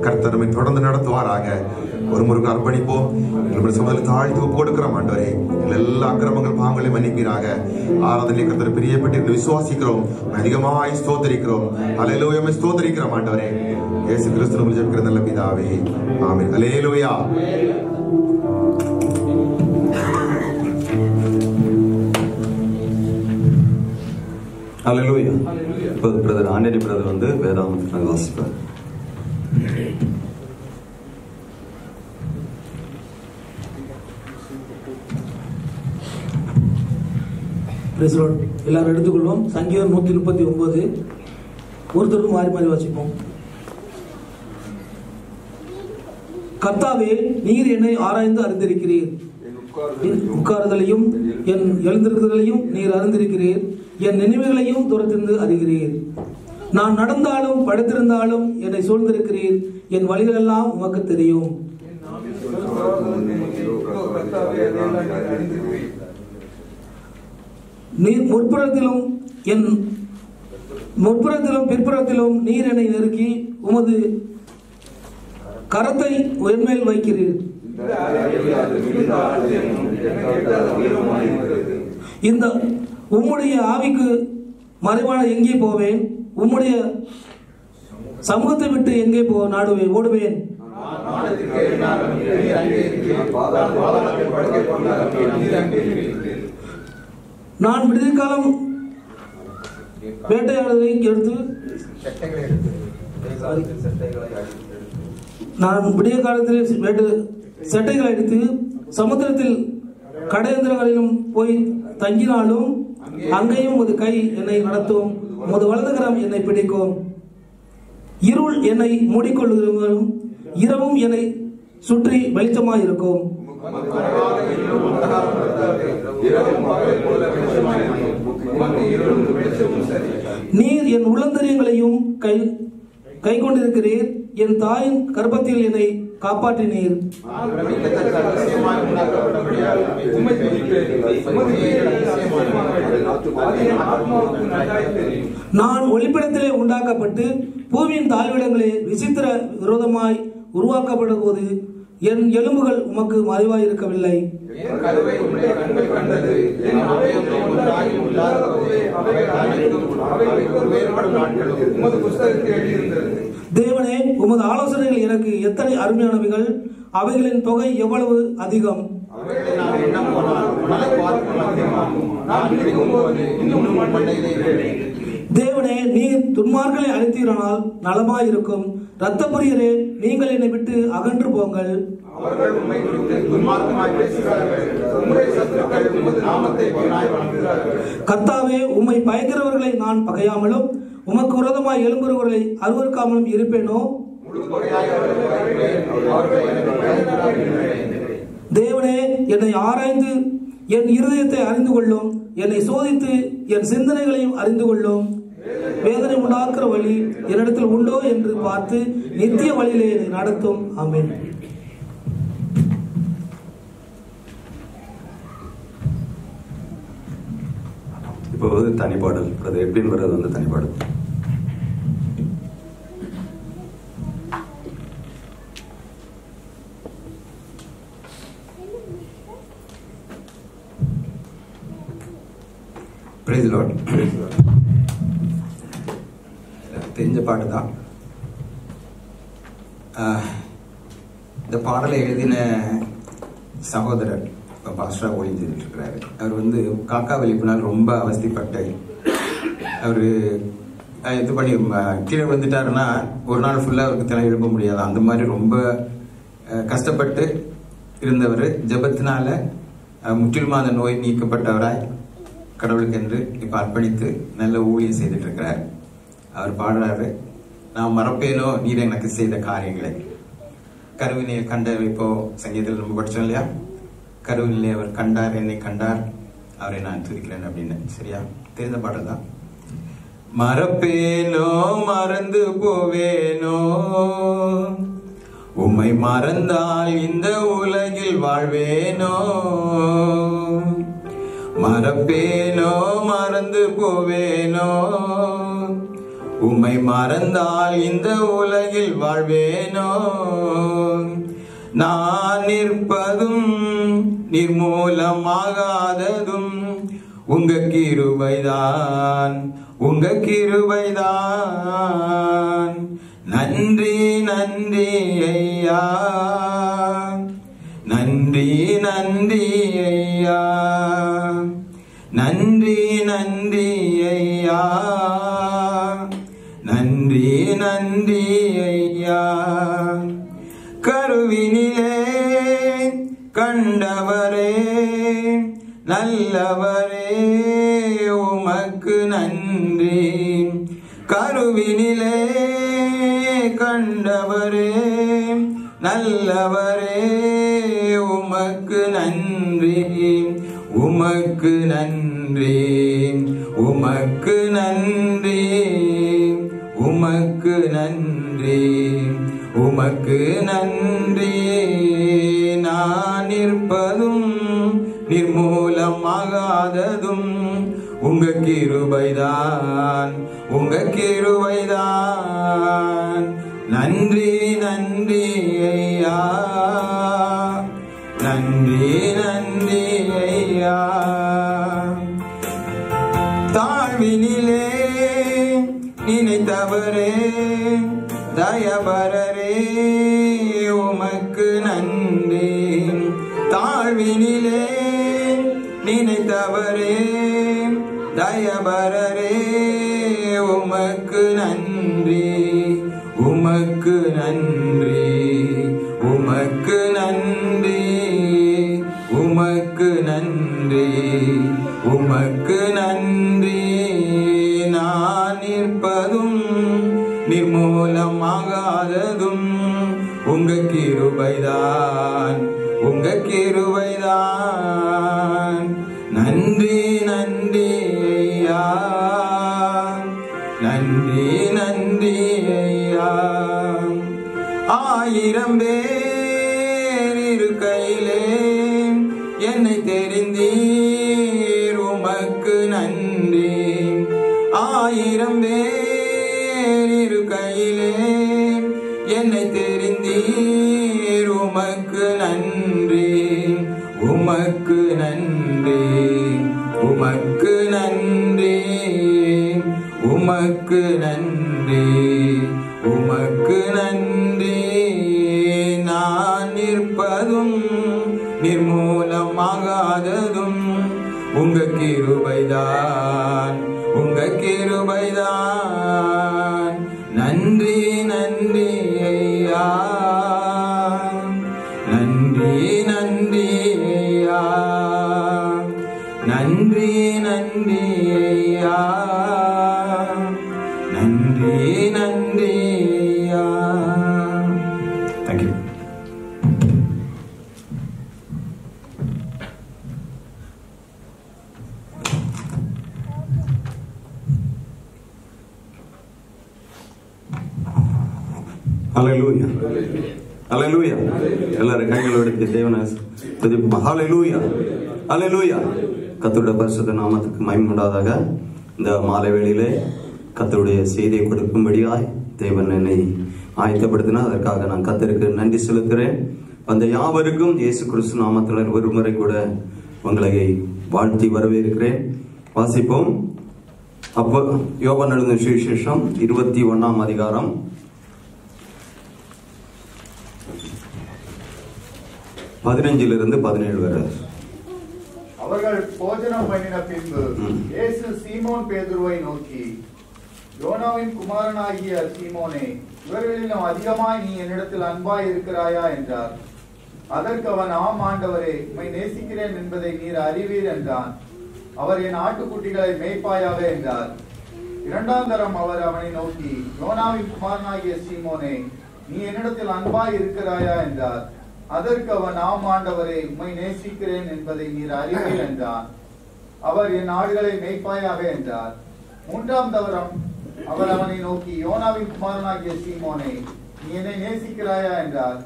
கர்த்தர் நம்மை தொடர்ந்து நடத்துவாராக. ஒரு முருகன் அர்ப்பணிப்போம். சமூகத்தில் தாழ்த்து ஒப்பு கொடுக்கிறோம். ஆண்டவரே, எல்லா அக்கிரமங்கள் பாவங்களை மன்னிப்பீராக. ஆராதனை கர்த்தர் பிரியப்பட்டு விசுவாசிக்கிறோம், அதிகமாய் ஸ்தோத்திரிக்கிறோம். அல்லேலூயா, ஸ்தோத்திரிக்கிறோம் ஆண்டவரே. இயேசு கிறிஸ்து நம்மை ஜெபிக்கிற நல்ல பிதாவே, ஆமென். அல்லேலூயா. அல்லேலூயா. இப்போது பிரதர் ஆண்டனி பிரதர் வந்து வேதாகமத்தை வாசிப்பார். எல்லாரும் எடுத்துக்கொள்வோம். சங்கீதம் 139 ஒருத்தருக்கும் மாறி மாறி வாசிப்போம். கர்த்தாவே, நீர் என்னை ஆராய்ந்து அறிந்திருக்கிறீர். உட்காருதலையும் என் எழுந்திருக்கிறதையும் நீர் அறிந்திருக்கிறீர். என் நினைவுகளையும் துரத்திருந்து அறிகிறீர். நான் நடந்தாலும் படுத்திருந்தாலும் என்னை சூழ்ந்திருக்கிறீர். என் வழிகள் எல்லாம் உமக்கு தெரியும். நீர் முற்புறத்திலும் பிற்புறத்திலும் நீர் என்னை நெருக்கி உமது கரத்தை என்மேல் வைக்கிறீர். இந்த உம்முடைய ஆவிக்கு மறைவான எங்கே போவேன்? உம்முடைய சமூகத்தை விட்டு எங்கே ஓடுவேன்? நான் விடுதல் காலம் வேட்டையாடுவதை எடுத்து நான் விடிய காலத்தில் செட்டைகளை அடித்து சமுத்திரத்தில் கடையந்திரங்களிலும் போய் தங்கினாலும் அங்கேயும் உமது கை என்னை நடத்தும், உமது வலதுகரம் என்னை பிடிக்கும். இருள் என்னை மூடிக்கொள்ளும், இரவும் என்னை சுற்றி வெளிச்சமாயிருக்கும். நீர் என் உள்ளந்தரியங்களையும் கை கொண்டிருக்கிறீர். என் தாயின் கர்ப்பத்தில் என்னை காப்பாற்றினீர். நான் ஒளிப்பிடத்திலே உண்டாக்கப்பட்டு பூமியின் தாழ்விடங்களே விசித்திர விரோதமாய் உருவாக்கப்படும் போது என் எலும்புகள் உமக்கு மறைவாய் இருக்கவில்லை. தேவனே, உமது ஆலோசனைகள் எனக்கு எத்தனை அருமையானவைகள், அவைகளின் தொகை எவ்வளவு அதிகம். தேவனே, நீர் துன்மார்களை அழைத்தீரானால் நலமாயிருக்கும். இரத்தப்புரியரே, நீங்கள் என்னை விட்டு அகன்று போங்கள். கர்த்தாவே, உம்மை பயக்கிறவர்களை நான் பகையாமலும் உமக்கு விரோதமாய் எழும்புகிறவர்களை அருவருக்காமலும் இருப்பேனோ? தேவனே, என்னை ஆராய்ந்து என் இருதயத்தை அறிந்து கொள்ளும். என்னை சோதித்து என் சிந்தனைகளையும் அறிந்து கொள்ளும். வேதனை உண்டாக்குற வழி என்னிடத்தில் உண்டோ என்று பார்த்து நித்திய வழியிலே என்னை நடத்தும். ஆமென். இப்போ தனிப்பாடல் அது எப்படின்னு வர்றது தனிப்பாடல். Price Lord. தெரிஞ்ச பாட்டு தான். இந்த பாடலை எழுதின சகோதரர் பாஸ்டரா ஒளிஞ்சு இருக்கிறாரு. அவர் காக்கா வலிப்புனால் ரொம்ப அவஸ்தைப்பட்டு அவர் இது பண்ணி கீழே விழுந்துட்டாருன்னா ஒரு நாள் ஃபுல்லாக அவருக்கு தலை எழுப்ப முடியாது. அந்த மாதிரி ரொம்ப கஷ்டப்பட்டு இருந்தவர் ஜெபத்தினால முற்றிலுமான நோய் நீக்கப்பட்டவராய் கடவுளுக்கு என்று இப்ப அர்ப்பணித்து நல்ல ஊழியம் செய்துட்டு இருக்கிறார். அவர் பாடுறாரு, நான் மறப்பேனோ நீர் எனக்கு செய்த காரியங்களை. கருவினை கண்ட இப்போ சங்கீதத்தில் நம்ம படிச்சோம் இல்லையா, கருவிலே அவர் கண்டார், என்னை கண்டார், அவரை நான் துதிக்கிறேன் அப்படின்னு. சரியா தெரிந்த பாடல் தான். மறப்பேனோ மறந்து போவேனோ, உம்மை மறந்தால் இந்த உலகில் வாழ்வேனோ. மறப்பேனோ மறந்து போவேனோ, உம்மை மறந்தால் இந்த உலகில் வாழ்வேனோ. நான் நிற்பதும் நிர்மூலமாகாததும் உங்க கிருபைதான், உங்க கிருபைதான். நன்றி நன்றி ஐயா, நன்றி நன்றி ஐயா, நன்றி நன்றி ஐயா, நன்றி நன்றி ஐயா. கருவினிலே கண்டவரே நல்லவரே உமக்கு நன்றி. கருவினிலே கண்டவரே நல்லவரே உமக்கு நன்றி, உமக்கு நன்றி, உமக்கு நன்றி, உமக்கு நன்றி, உமக்கு நன்றி. நான் இருப்பதும் நிர்மூலமாகாததும் உங்க கிருபைதான், உங்க கிருபைதான். நன்றி நன்றி ஐயா, நன்றி நன்றி ஐயா. தாழ்வினிலே நினைத்தவரே தயபரரே உமக்கு நன்றி. தாழ்வினிலே நினைத்தவரே தயபரரே உமக்கு நன்றி, உமக்கு நன்றி, உமக்கு நன்றி, உமக்கு நன்றி, உமக்கு நன்றி. நான் நிற்பதும் நிர்மூலமாகாததும் உங்க கிருபைதான், உங்க கிருபைதான். நன்றி நன்றி ஐயா, நன்றி நன்றி ஐயா. 1000 பேர் இருக்கையிலே என்னை தெரிந்தீர், உமக்கு நன்றி. 1000 பேர் இருக்கையிலே என்னை தெரிந்தீர், உமக்கு நன்றி, உமக்கு நன்றி, உமக்கு நன்றி, உமக்கு நன்றி, உமக்கு நன்றி. நான் நிற்பதும் நிர்மூலமாகாததும் உங்க கிருபைதான், உங்க கிருபைதான். நன்றி நன்றி ஐயா, நன்றி நன்றி ஐயா, நன்றி நன்றி ஐயா, நன்றி நன்றி ஐயா. தேங்க்யூ. ஹல்லேலூயா, ஹல்லேலூயா. எல்லாரும் கைகளை எடுத்து தேவனை துதிப்போம். ஹல்லேலூயா, ஹல்லேலூயா. கர்த்தருடைய பரிசுத்த நாமத்துக்கு மகிமை உண்டாதாக. இந்த மாலை வேளையிலே கர்த்தருடைய செய்தியை கொடுக்கும்படியாய் தேவன் என்னை ஆயத்தப்படுத்தினார். அதற்காக நான் கர்த்தருக்கு நன்றி செலுத்துகிறேன். அந்த யாவருக்கும் இயேசு கிறிஸ்து நாமத்தில் ஒரு முறை கூட உங்களை வாழ்த்தி வரவேற்கிறேன். வாசிப்போம். அப்போ யோவான் எழுதின சுவிசேஷம் 21ஆம் அதிகாரம் 15 17 வரை. அவர்கள் போஜனம் பண்ணின பின்பு இயேசு சீமோன் பேதுருவை நோக்கி, யோனாவின் குமாரனாகிய சீமோனே, இவர்களிலும் அதிகமாய் நீ என்னிடத்தில் அன்பாய் இருக்கிறாயா என்றார். அதற்கு அவன், ஆம் ஆண்டவரே, உம்மை நேசிக்கிறேன் என்பதை நீர் அறிவீர் என்றான். அவர், என் ஆட்டுக்குட்டிகளை மேய்ப்பாயாக என்றார். 2ஆம் தரம் அவர் அவனை நோக்கி, யோனாவின் குமாரனாகிய சீமோனே, நீ என்னிடத்தில் அன்பாய் இருக்கிறாயா என்றார். அதற்கு அவன், ஆம் ஆண்டவரே, உம்மை நேசிக்கிறேன் என்பதை நீர் அறிவீர் என்றான். அவர், என் ஆடுகளை மேய்ப்பாயாக என்றார். 3ஆம் தரம் அவர் அவனை நோக்கி, யோனாவின் குமாரனாகிய சீமோனே, நீ என்னை நேசிக்கிறாயா என்றார்.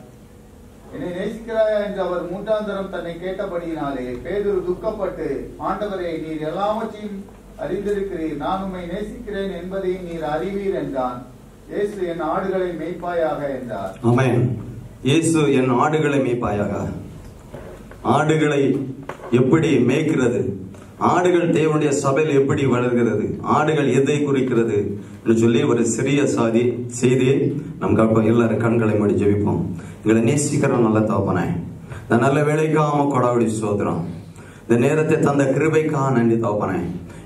என்னை நேசிக்கிறாயா என்று அவர் 3ஆம் தரம் தன்னை கேட்டபடியினாலே பேதுரு துக்கப்பட்டு, ஆண்டவரே, நீர் எல்லாவற்றையும் அறிந்திருக்கிறீர், நான் உம்மை நேசிக்கிறேன் என்பதையும் நீர் அறிவீர் என்றான். இயேசு, என் ஆடுகளை மேய்ப்பாயாக என்றார். ஆமென். இயேசு, என் ஆடுகளை மேய்ப்பாயாக. ஆடுகளை எப்படி மேய்க்கிறது? ஆடுகள் தேவனுடைய சபையில் எப்படி வளர்கிறது? ஆடுகள் எதை குறிக்கிறது என்று சொல்லி ஒரு சிறிய செய்தியை நம் எல்லாரும் கண்களை மூடி ஜெபிப்போம். எங்களை நேசிக்கிற நல்ல தகப்பனே, இந்த நல்ல வேலைக்காக கொடாவடி சோதரம், இந்த நேரத்தை தந்த கிருபைக்காக நன்றி தகப்பனே.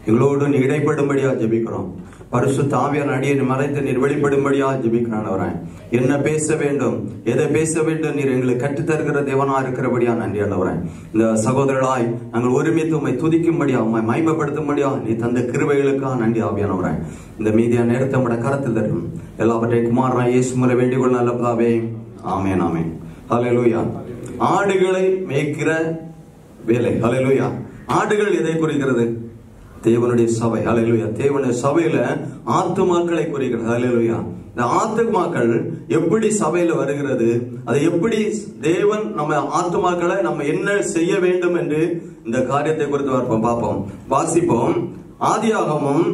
எங்களோடு நீ இடைப்படும்படியா ஜெபிக்கிறோம். பரிசுத்த ஆவியான அடியை மறைத்து நீர் வெளிப்படும்படியா ஜெபிக்கிறான். என்ன பேச வேண்டும், எதை பேச வேண்டும், நீர் எங்களுக்கு கற்றுத்தருகிற தேவனா இருக்கிறபடியா நன்றி ஆண்டவரே. இந்த சகோதரர்களாய் நாங்கள் ஒருமித்து உம்மை துதிக்கும்படியா, உம்மை மகிமைப்படுத்தும்படியா நீ தந்த கிருபைகளுக்காக நன்றி ஆவியானவரே. இந்த மீதியான நேரத்தை உம்முடைய கரத்தில் தரும் எல்லாவற்றையும் குமாரனாய் இயேசு முறை வேண்டிக் கொள்ள நல்ல பிதாவே. ஆமென், ஆமென். ஹல்லேலூயா. ஆடுகளை மேய்க்கிற வேலை. ஹல்லேலூயா. ஆடுகள் எதை குறிக்கிறது? தேவனுடைய சபை. ஹல்லேலூயா. தேவனுடைய சபையில ஆத்துமாக்களை குறிக்கிறது. ஹல்லேலூயா. இந்த ஆத்துமாக்கள் எப்படி சபையில வருகிறது, அதை எப்படி தேவன் நம்ம ஆத்துமாக்களை நம்ம என்ன செய்ய வேண்டும் என்று இந்த காரியத்தை குறித்து பார்ப்போம். வாசிப்போம். ஆதியாகமம்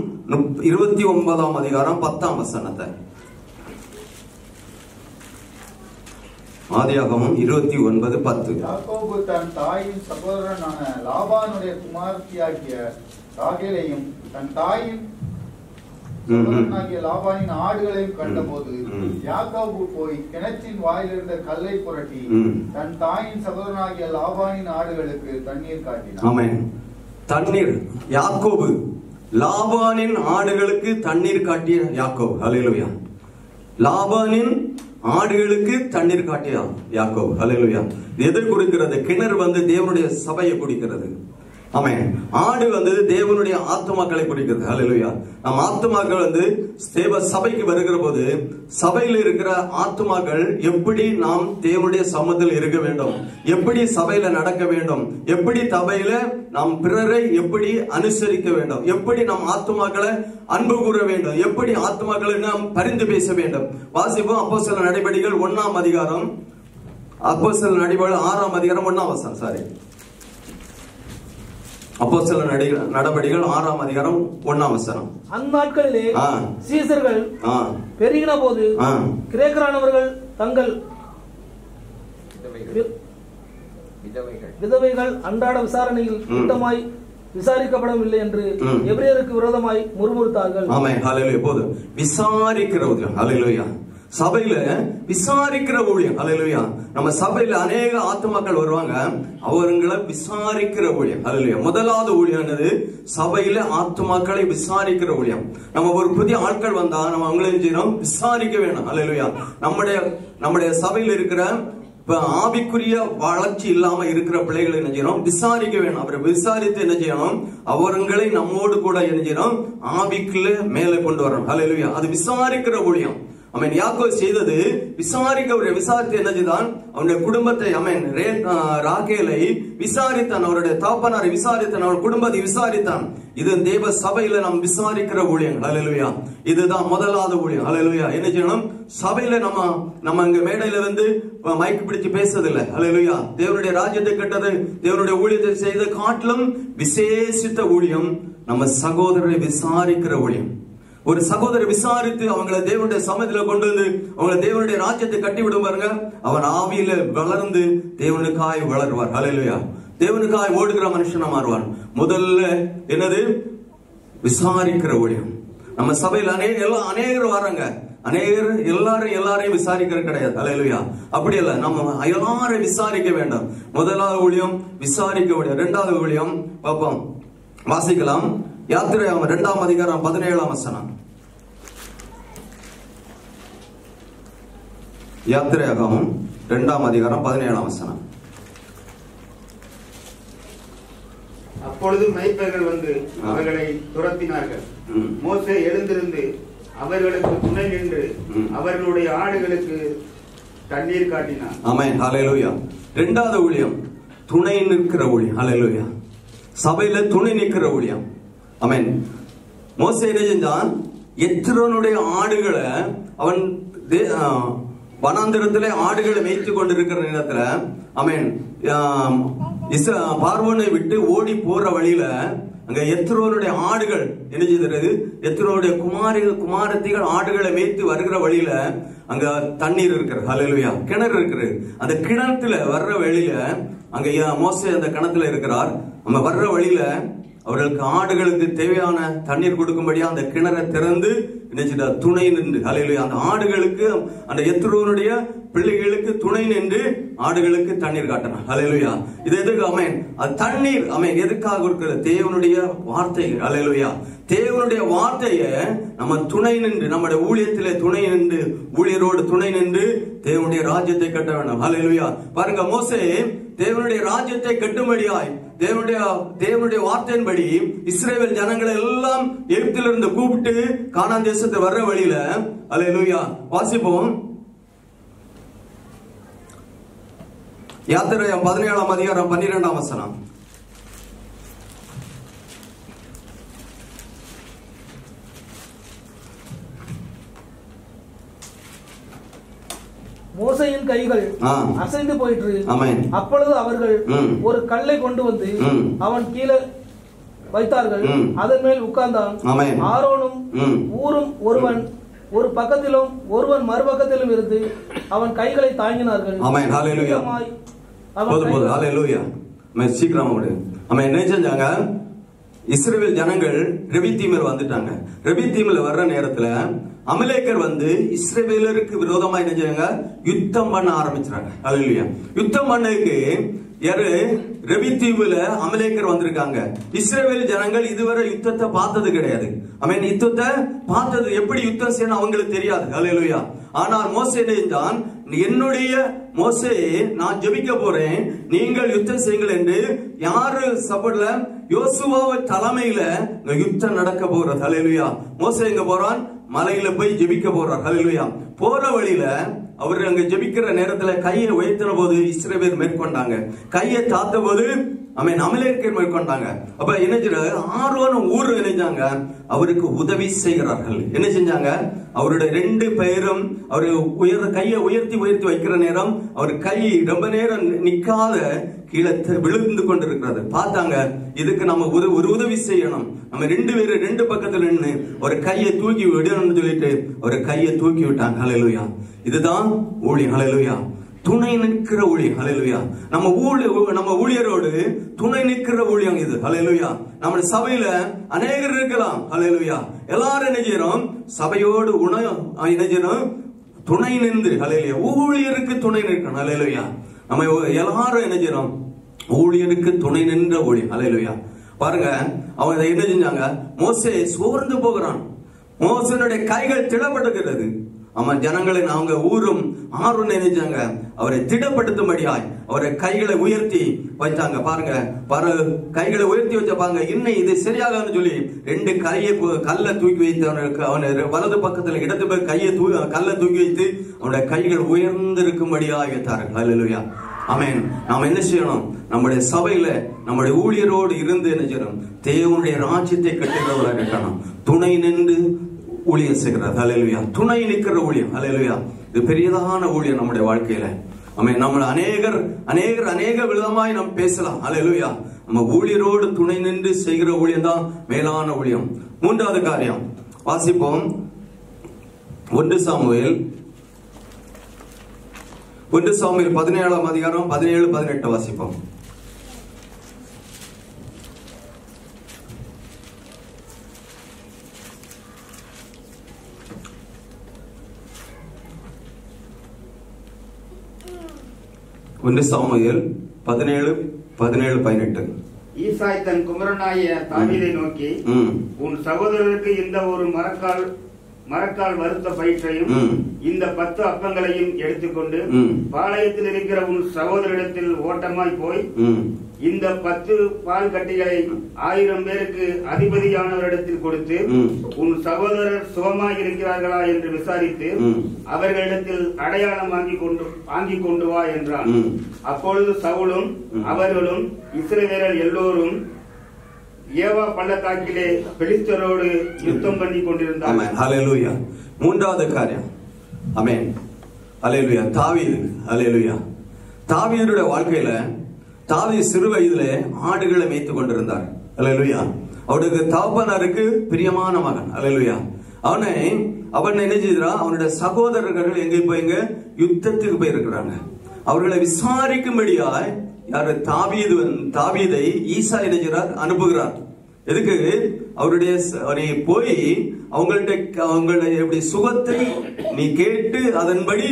29ஆம் அதிகாரம் 10ஆம் வசனத்தை. ஆதியாகமம் 29:10. யாக்கோபு தன் தாயின் சகோதரனான லாபானுடைய குமாரத்தியாகிய ராகேலையும் தன் தாயின் சகோதரனாகிய லாபானின் ஆடுகளையும் கண்டபோது யாக்கோபு போய் கிணற்றின் வாயிலிருந்த கல்லை புரட்டி தன் தாயின் சகோதரனாகிய லாபானின் ஆடுகளுக்கு தண்ணீர் காட்டினார். ஆமென். தண்ணீர். யாக்கோபு லாபானின் ஆடுகளுக்கு தண்ணீர் காட்டிய யாக்கோபு. ஹல்லேலூயா. லாபானின் ஆடுகளுக்கு தண்ணீர் காட்டிய யாக்கோபு. ஹல்லேலூயா. எதை குறிக்கிறது? கிணறு தேவனுடைய சபையை குறிக்கிறது. ஆமென். ஆடு தேவனுடைய ஆத்துமாக்களை குறிக்கிறது. ஹல்லேலூயா. நம் ஆத்துமாக்கள் தேவ சபைக்கு வருகிற போது சபையில் இருக்கிற ஆத்துமாக்கள் எப்படி நாம் தேவனுடைய சமூகத்தில் இருக்க வேண்டும், எப்படி சபையில நடக்க வேண்டும், எப்படி சபையில நாம் பிறரை எப்படி அனுசரிக்க வேண்டும், எப்படி நம் ஆத்துமாக்களை அன்பு கூற வேண்டும், எப்படி ஆத்துமாக்களை நாம் பரிந்து பேச வேண்டும். வாசிப்போம் அப்போஸ்தலர் நடபடிகள் 1ஆம் அதிகாரம். அப்போஸ்தலர் நடபடிகள் 6ஆம் அதிகாரம் 1ஆம் வசனம். சாரி, அப்போஸ்தலர் நடபடிகள் 6ஆம் அதிகாரம் 1ஆம் வசனம். அந்நாட்களிலே சீசர்கள் பெருகின போது கிரேக்கரானவர்கள் தங்கள் விதவைகள் அன்றாட விசாரணையில் கூட்டமாய் விசாரிக்கப்படவில்லை என்று எபிரேயருக்கு விரோதமாய் முறுமுறுத்தார்கள். ஆமென். ஹல்லேலூயா. போது விசாரிக்கிற ஊழியம். ஹல்லேலூயா. சபையில விசாரிக்கிற ஊழியம். ஹல்லேலூயா. நம்ம சபையில அநேக ஆத்துமாக்கள் வருவாங்க, அவங்களை விசாரிக்கிற ஊழியம். ஹல்லேலூயா. முதலாவது ஊழியம் என்னது? சபையில ஆத்துமாக்களை விசாரிக்கிற ஊழியம். நம்ம ஒரு புதிய ஆட்கள் வந்தா நம்ம அவங்களை விசாரிக்க வேணும். ஹல்லேலூயா. நம்முடைய சபையில் இருக்கிற ஆவிக்குரிய வளர்ச்சி இல்லாம இருக்கிற பிள்ளைகளை என்ன செய்யணும்? விசாரிக்க வேணும். அவரை விசாரித்து என்ன செய்யணும்? அவர்களை நம்மோடு கூட என்ன செய்யணும்? ஆவிக்குள்ள மேலே கொண்டு வரணும். ஹல்லேலூயா. அது விசாரிக்கிற ஊழியம். அவன் யாக்கோபு செய்தது விசாரித்து என்ன செய்தான்? அவனுடைய குடும்பத்தை ராகேலை விசாரித்தான், அவருடைய தகப்பனாரை விசாரித்தான், அவர் குடும்பத்தை விசாரித்தான். இது தேவ சபையில நாம் விசாரிக்கிற ஊழியம். ஹல்லேலூயா. இதுதான் முதலாவது ஊழியம். ஹல்லேலூயா. என்ன செய்யணும்? சபையில நம்ம இங்க மேடையில மைக் பிடிச்சு பேசுறதில்லை. ஹல்லேலூயா. தேவனுடைய ராஜ்யத்தை கட்டது, தேவனுடைய ஊழியத்தை செய்த காட்டிலும் விசேஷித்த ஊழியம் நம்ம சகோதரரை விசாரிக்கிற ஊழியம். ஒரு சகோதரரை விசாரித்து அவங்களை தேவனுடைய சமயத்துல கொண்டு வந்து அவங்களை தேவனுடைய ராஜ்யத்தை கட்டி விடும் பாருங்க, அவன் ஆவியில வளர்ந்து தேவனுக்காய் வளருவார். ஹல்லேலூயா. தேவனுக்காய் ஓடுகிற மனுஷனா மாறுவான். முதல்ல என்னது? விசாரிக்கிற ஊழியம். நம்ம சபையில் அநேகர் வராங்க, அநேகர் எல்லாரையும் விசாரிக்கிறது கிடையாது. ஹல்லேலூயா. அப்படி இல்ல, நம்ம எல்லாரையும் விசாரிக்க வேண்டும். முதலாவது ஊழியம் விசாரிக்க ஊழியம். இரண்டாவது ஊழியம் பார்ப்போம், வாசிக்கலாம். யாத்திரையாகமம் 2ஆம் அதிகாரம் 17ஆம் வசனம். யாத்திரையாகமம் 2ஆம் அதிகாரம் 17ஆம் வசனம். அப்பொழுது மேய்ப்பர்கள் வந்து அவர்களை துரத்தினார்கள். மோசே எழுந்திருந்து அவர்களுக்கு துணை நின்று அவர்களுடைய ஆடுகளுக்கு தண்ணீர் காட்டினார். ஆமென். ஹல்லேலூயா. இரண்டாவது ஊழியம் துணை நிற்கிற ஊழியம். ஹல்லேலூயா. சபையில துணை நிற்கிற ஊழியம். ஆமென். மோசே என்ன செஞ்சான்? எத்திரோனுடைய ஆடுகளை அவன் வனாந்திரத்திலே ஆடுகளை மேய்த்து கொண்டிருக்கிற நேரத்துல, ஆமென், பார்வோனை விட்டு ஓடி போற வழியில அங்க எத்திரோனுடைய ஆடுகள் என்ன செய்கிறது? எத்திரோனுடைய குமாரத்திகள் ஆடுகளை மேய்த்து வருகிற வழியில அங்க தண்ணீர் இருக்கிறது. ஹல்லேலூயா. கிணறு இருக்கிறது. அந்த கிணத்துல வர்ற வழியில அங்க மோசே அந்த கிணத்துல இருக்கிறார். நம்ம வர்ற வழியில அவர்களுக்கு ஆடுகளுக்கு தேவையான தண்ணீர் கொடுக்கும்படியா அந்த கிணறை திறந்து துணை நின்று, ஹல்லேலூயா, அந்த ஆடுகளுக்கு அந்த எத்ரோனுடைய பிள்ளைகளுக்கு துணை நின்று ஆடுகளுக்கு தண்ணீர் காட்டினார். ஹல்லேலூயா. இது எதுக்கு? ஆமென். அது தண்ணீர் ஆமென் எதுக்காக இருக்கிறது? தேவனுடைய வார்த்தை. ஹல்லேலூயா. தேவனுடைய வார்த்தையை நம்ம துணை நின்று, நம்முடைய ஊழியத்திலே துணை நின்று, ஊழியரோடு துணை நின்று தேவனுடைய ராஜ்யத்தை கட்ட வேண்டும். ஹல்லேலூயா. பாருங்க, மோசே தேவனுடைய ராஜ்யத்தை கட்டும்படியாய் தேவனுடைய வார்த்தையின்படி இஸ்ரவேல் ஜனங்களை எல்லாம் எகிப்திலிருந்து கூப்பிட்டு கானான் தேசத்தை வர்ற வழியில, ஹல்லேலூயா, வாசிப்போம். யாத்திரையாகமம் 17ஆம் அதிகாரம் 12ஆம் வசனம். மோசேயின் கைகள் அசைந்து போயிற்று. அப்பொழுது அவர்கள் ஒரு கல்லை கொண்டு வந்து அவன் கீழே வைத்தார்கள். அதன் மேல் உட்கார்ந்தான். ஆரோனும் ஊரும் ஒருவன் ஒரு பக்கத்திலும் ஒருவன் மறுபக்கத்திலும் இருந்து அவன் கைகளை தாங்கினார்கள். சீக்கிரம் என்ன செஞ்சாங்க? இஸ்ரவேல் ஜனங்கள் ரெபித்தீமில் வந்துட்டாங்க. ரெபித்தீமில் வர்ற நேரத்துல அமலேக்கர் வந்து இஸ்ரவேலருக்கு விரோதமா என்ன செய்றாங்க? யுத்தம் பண்ண ஆரம்பிச்சாங்க. அல்லேலூயா. யுத்தம் பண்ணதுக்கு யாரு? ரெபித்தீமில் அமலேக்கர் வந்திருக்காங்க. இஸ்ரவேல் ஜனங்கள் இதுவரை யுத்தத்தை பார்த்தது கிடையாது. ஆமென். யுத்தத்தை பார்த்தது, எப்படி யுத்தம் செய்யணும் அவங்களுக்கு தெரியாது. அல்லேலூயா. ஆனால் மோசே தான், என்னுடைய மோசே நான் ஜெபிக்க போறேன், நீங்கள் யுத்தம் செய்யுங்கள் என்று யாரு சபையில? யோசுவாவை தலைமையில யுத்தம் நடக்க போறது. அல்லேலூயா. மோசே எங்க போறான்? மலையில போய் ஜெபிக்க போறார். அல்லேலூயா. போற வழியில அவர் அங்க ஜெபிக்கிற நேரத்துல கையை உயர்த்தின போது இஸ்ரவேல் மேற்கொண்டாங்க. கையை தாத்த போது அமலேக்கர் மேற்கொண்டாங்க. அப்ப என்ன ஆரோனும் ஊரும் நினைச்சாங்க, அவருக்கு உதவி செய்கிறார்கள். என்ன செஞ்சாங்க? அவருடைய 2 பேரும் அவரு கையை உயர்த்தி வைக்கிற நேரம் அவர் கை ரொம்ப நேரம் நிக்காத கீழே விழுந்து கொண்டிருக்கிறது. பார்த்தாங்க, இதுக்கு நம்ம ஒரு உதவி செய்யணும். நம்ம 2 பேரும் 2 பக்கத்துல நின்று ஒரு கையை தூக்கி விடணும்னு சொல்லிட்டு ஒரு கையை தூக்கி விட்டாங்க. ஹல்லேலூயா. இதுதான் ஊழியம். ஹல்லேலூயா. துணை நிற்கிற ஊழியம். ஹல்லேலூயா. நம்ம ஊழியரோடு துணை நிற்கிற ஊழியம் இது. ஹல்லேலூயா. நம்ம சபையில அநேகர் இருக்கலாம். ஹல்லேலூயா. எல்லாரும் என்ன செய்யறோம்? சபையோடு என்ன செய்யணும்? துணை நின்று. ஹல்லேலூயா. ஊழியருக்கு துணை நிற்கணும். ஹல்லேலூயா. நம்ம எல்லாரும் என்ன செய்யறோம்? ஊழியருக்கு துணை நின்ற ஊழியம். ஹல்லேலூயா. பாருங்க, அவங்க என்ன செஞ்சாங்க? மோசே சோர்ந்து போகிறான். மோசனுடைய கைகள் திடப்படுகிறது. ஆமா, ஜனங்களை அவங்க ஊரும் ஆறும் நினைச்சாங்க, அவரை திடப்படுத்தும்படியாய் அவரை கைகளை உயர்த்தி வைத்தாங்க. பாருங்க, கைகளை உயர்த்தி வச்ச பாருங்க, இன்னும் இது சரியாகான்னு சொல்லி 2 கையை கல்லை தூக்கி வைத்து அவனை வலது பக்கத்துல இடது பேர் கல்லை தூக்கி வைத்து அவனுடைய கைகள் உயர்ந்திருக்கும்படியாய் வைத்தார்கள். அல்லேலூயா. ஆமென். நாம் என்ன செய்யணும்? நம்முடைய சபையில நம்முடைய ஊழியரோடு இருந்து என்ன செய்யணும்? தேவனுடைய ராஜ்யத்தை கட்டுகிறவராக இருக்கணும். துணை நின்று ஊழியம் செய்கிறார். ஹல்லேலூயா. துணை நிற்கிற ஊழியம். ஹல்லேலூயா. இது பெரியதான ஊழியம் நம்முடைய வாழ்க்கையில. ஆமென். நம்ம அநேக விதமாய் நாம் பேசலாம். ஹல்லேலூயா. நம்ம ஊழியரோடு துணை நின்று செய்கிற ஊழியம் தான் மேலான ஊழியம். 3வது காரியம் வாசிப்போம். 1 சாமுவேல் 17ஆம் அதிகாரம் 17-18 வாசிப்போம். சாமுவேல் 17-18. ஈசாய் தன் குமரனாகிய தாவீதை நோக்கி, உன் சகோதரருக்கு இந்த ஒரு மரக்கால் வறுத்த பயிற்றையும் இந்த 10 அப்பங்களையும் எடுத்துக்கொண்டு பாளையத்தில் இருக்கிற உன் சகோதரிடத்தில் ஓட்டமாய் போய் இந்த 10 பால் கட்டிகளை 1000 பேருக்கு அதிபதியானவரிடத்தில் கொடுத்து உன் சகோதரர் சுகமாய் இருக்கிறார்களா என்று விசாரித்து அவர்களிடத்தில் அடையாளம் வாங்கி கொண்டு வா என்றான். அப்பொழுது சவுலும் அவர்களும் இஸ்ரவேலர் எல்லோரும் ஏவா பள்ளத்தாக்கிலே பெலிஸ்தரோடு யுத்தம் பண்ணி கொண்டிருந்தார்கள். ஹல்லேலூயா. 3வது காரியம். ஆமென். ஹல்லேலூயா. தாவீது. ஹல்லேலூயா. தாவீதுடைய வாழ்க்கையில தாவீது சிறு வயதிலே ஆடுகளை மேய்த்து கொண்டிருந்தார். ஹல்லேலூயா. அவருக்கு தகப்பனாருக்கு பிரியமான மகன். ஹல்லேலூயா. அவன் என்ன செய்கிறான்? அவனுடைய சகோதரர்கள் எங்க யுத்தத்துக்கு போயிருக்கிறாங்க. அவர்களை விசாரிக்கும்படியாய் யாரு? தாவீதை ஈசா என்ன அனுப்புகிறார். எதுக்கு? அவருடைய போய் அவங்களுடைய சுகத்தை நீ கேட்டு அதன்படி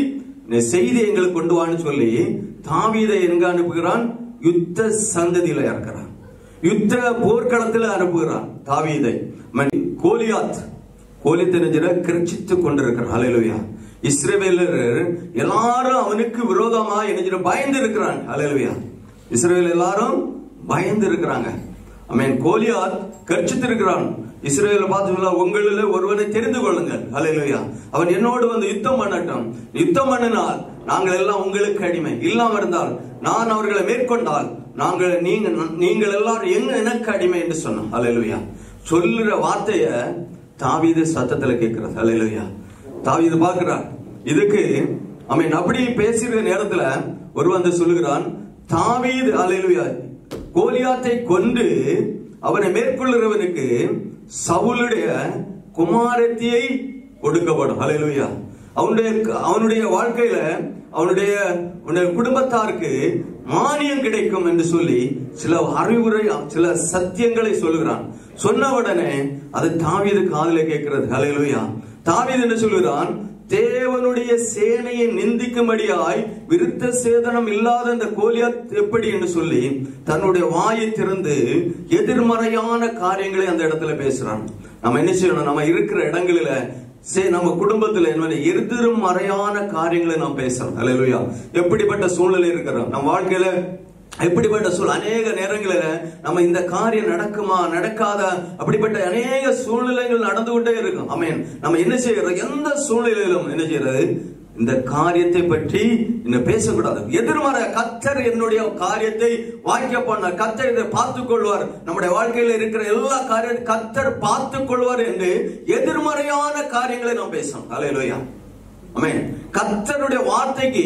செய்தி எங்களுக்கு கொண்டு வான்னு சொல்லி தாவீதை எங்க அனுப்புகிறான்? யுத்த சந்ததியில இருக்கிறான். யுத்த போர்க்களத்தில் அனுப்புகிறான் தாவீதை. கோலியத்தை கிரச்சித்துக் கொண்டிருக்கிறார். ஹல்லேலூயா. இஸ்ரவேலர் எல்லாரும் அவனுக்கு விரோதமா என்ன பயந்து இருக்கிறாங்க. ஹல்லேலூயா. இஸ்ரவேல் எல்லாரும் பயந்து இருக்கிறாங்க. ஆமென். கோலியாத் கர்ச்சித்திருக்கிறான். இஸ்ரவேலை பார்த்து, உங்களில் ஒருவனை தெரிந்து கொள்ளுங்கள். ஹல்லேலூயா. அவன் என்னோடு வந்து யுத்தம் பண்ணட்டும். யுத்தம் பண்ணினால் நாங்கள் எல்லாம் உங்களுக்கு அடிமை. இல்லாம இருந்தால் நான் அவர்களை மேற்கொண்டால் நீங்கள் எல்லாரும் எனக்கு அடிமை என்று சொன்னோம். ஹல்லேலூயா. சொல்லுற வார்த்தைய தாவீது சத்தத்துல கேட்கிறார். ஹல்லேலூயா. தாவீது பார்க்கிறார். இதுக்கு அவன் அப்படி பேசுகிற நேரத்துல ஒரு வந்து சொல்லுகிறான், தாவீது ஹல்லேலூயா கோலியாத்தை கொண்டு அவனை மேற்கொள்ளுகிறவனுக்கு சவுலுடைய குமாரத்தியை கொடுக்கப்படும். ஹல்லேலூயா. அவனுடைய வாழ்க்கையில அவனுடைய குடும்பத்தாருக்கு மானியம் கிடைக்கும் என்று சொல்லி சில அறிவுரை, சில சத்தியங்களை சொல்லுகிறான். சொன்ன உடனே அது தாவீது காதிலே கேட்கிறது. ஹல்லேலூயா. தாவீது என்ன சொல்கிறான்? தேவனுடைய சேனையை நிந்திக்கும்படியாய் விருத்த சேதனம் இல்லாத இந்த கோலியாத் எப்படி என்று சொல்லி தன்னுடைய வாயை திறந்து எதிர்மறையான காரியங்களை அந்த இடத்துல பேசுறான். நம்ம என்ன செய்யணும்? நம்ம இருக்கிற இடங்களில நம்ம குடும்பத்துல எதிர்மறையான காரியங்களை நாம் பேசுறோம். ஹல்லேலூயா. எப்படிப்பட்ட சூழ்நிலை இருக்கிறோம் நம்ம வாழ்க்கையில, எப்படிப்பட்ட அநேக நேரங்களில் நம்ம இந்த காரியம் நடக்குமா நடக்காத அப்படிப்பட்ட அநேக சூழ்நிலைகள் நடந்து கொண்டே இருக்கும். ஆமென். நம்ம என்ன செய்யறோம்? எந்த சூழ்நிலையிலும் என்ன செய்யறது? இந்த காரியத்தை பற்றி இன்னும் பேசக்கூடாது. எதிர்மறை. கர்த்தர் என்னுடைய காரியத்தை வாய்க்க பண்ண, கர்த்தர் இதை பார்த்துக் கொள்வார், நம்முடைய வாழ்க்கையில இருக்கிற எல்லா காரியத்தையும் கர்த்தர் பார்த்துக் கொள்வார் என்று எதிர்மறையான காரியங்களை நாம் பேசணும். ஹல்லேலூயா. ஆமென். கர்த்தருடைய வார்த்தைக்கு,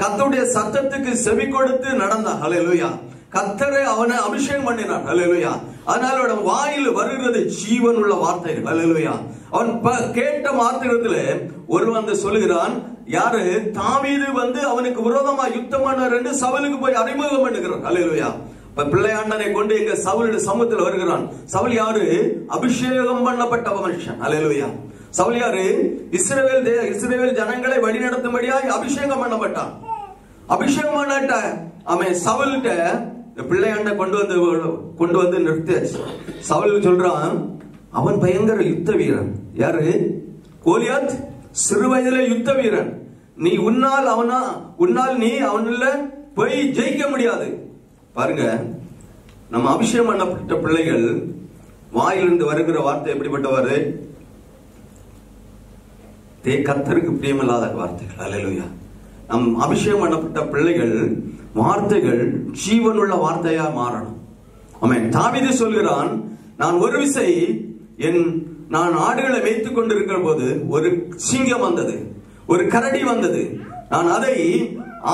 கர்த்தருடைய சத்தத்துக்கு செவி கொடுத்து நடந்தார். ஹல்லேலூயா. கர்த்தரை அவனை அபிஷேகம் பண்ணினார். ஹல்லேலூயா. அதனால அவன் வாயில் வருகிறது ஜீவன் உள்ள வார்த்தைகள். ஹல்லேலூயா. அவன் கேட்ட மாத்திரத்துல ஒருவன் சொல்லுகிறான், யாரு? தாவீது அவனுக்கு விரோதமா யுத்தம் பண்ணார் என்று சவுலுக்கு போய் அறிமுகம் பண்ணுகிறான். ஹல்லேலூயா. பிள்ளையாண்டனை கொண்டு எங்க சவுலுடைய சமூகத்தில் வருகிறான். சவுல் யாரு? அபிஷேகம் பண்ணப்பட்ட மனுஷன். ஹல்லேலூயா. சவுல் யாரு? இஸ்ரவேல் ஜனங்களை வழிநடத்தும்படியாய் அபிஷேகம் பண்ணப்பட்டான். அபிஷேகம் பண்ணட்ட அவன் சவுல்கிட்ட பிள்ளையாண்ட கொண்டு வந்து நிறுத்தியாச்சு. சவுல் சொல்றான், அவன் பயங்கர யுத்த வீரன். யாரு? கோலியாத் சிறு வயதிலே யுத்த வீரன். நீ உன்னால் நீ அவனுல போய் ஜெயிக்க முடியாது. பாருங்க, நம்ம அபிஷேகம் பண்ணப்பட்ட பிள்ளைகள் வாயிலிருந்து வருகிற வார்த்தை எப்படிப்பட்டவாறு? கர்த்தருக்கு பிரியமில்லாத வார்த்தைகள். அல்லேலூயா. நம் அபிஷேகம் பண்ணப்பட்ட பிள்ளைகள் வார்த்தைகள் ஜீவனுள்ள வார்த்தையா மாறணும். ஆமென். தாவீது சொல்கிறான், நான் ஒரு விசை நான் ஆடுகளை வைத்துக் கொண்டிருக்கிற போது ஒரு சிங்கம் வந்தது, ஒரு கரடி வந்தது, நான் அதை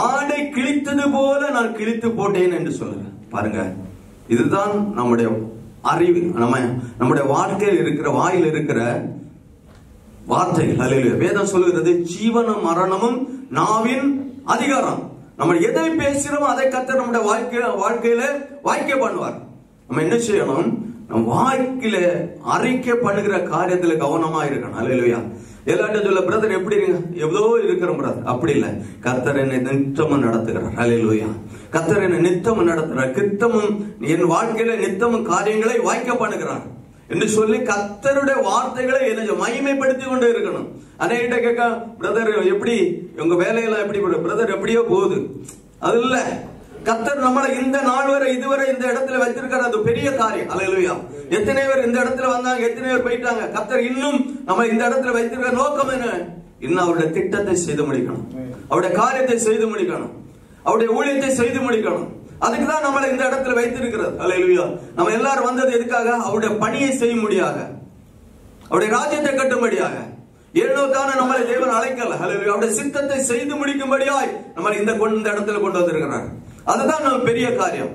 ஆடை கிழித்தது போல நான் கிழித்து போட்டேன் என்று சொல்லுங்க. பாருங்க, இதுதான் நம்முடைய அறிவு, நம்முடைய வாழ்க்கையில் இருக்கிற, வாயில் இருக்கிற வார்த்தைகள். அல்லேலூயா. வேதம் சொல்லுகிறது, ஜீவனும் மரணமும் நாவின் அதிகாரம். நம்ம எதை பேசுறோமோ அதை கர்த்தர் நம்முடைய வாழ்க்கையில வாய்க்க பண்ணுவார். நம்ம என்ன செய்யணும்? நம்ம வாழ்க்கையில அறிக்கை பண்ணுகிற காரியத்துல கவனமா இருக்கணும். அல்லேலூயா. எல்லாட்டும் சொல்ல, பிரதர் எப்படி எவ்வளோ இருக்கிறோம் பிரதர். அப்படி இல்லை, கர்த்தர் என்னை நித்தமும் நடத்துகிறார். அல்லேலூயா. கர்த்தர் என்னை நித்தமும் நடத்துகிறார். கித்தமும் என் வாழ்க்கையில நித்தமும் காரியங்களை வாய்க்க பண்ணுகிறார் என்று சொல்லி கர்த்தருடைய வார்த்தைகளை என்ன மகிமைப்படுத்தி கொண்டு இருக்கணும். அநேகிட்ட கேட்க, பிரதர் எப்படி உங்க வேலையெல்லாம் எப்படி பிரதர் எப்படியோ போகுது. அது இல்ல, கர்த்தர் நம்மளை இந்த நாள் வரை இதுவரை இந்த இடத்துல வச்சிருக்கிற அது பெரிய காரியம். அல்லேலூயா. எத்தனை பேர் இந்த இடத்துல வந்தாங்க, எத்தனை பேர் போயிட்டாங்க. கர்த்தர் இன்னும் நம்ம இந்த இடத்துல வைத்திருக்கிற நோக்கம் என்ன? இன்னும் அவருடைய திட்டத்தை செய்து முடிக்கணும், அவருடைய காரியத்தை செய்து முடிக்கணும், அவருடைய ஊழியத்தை செய்து முடிக்கணும். அதுக்குதான் நம்மளை இந்த இடத்துல வைத்திருக்கிறது. அல்லேலூயா. நம்ம எல்லாரும் வந்தது எதுக்காக? அவருடைய பணியை செய்யும்படியாக, அவருடைய ராஜ்யத்தை கட்டும்படியாக. ஏனோதான நம்மளை தேவன் அழைக்கல. அல்லேலூயா. அவருடைய சித்தத்தை செய்து முடிக்கும்படியாய் நம்மளை இந்த இடத்துல கொண்டு வந்திருக்கிறார். அதுதான் நம்ம பெரிய காரியம்.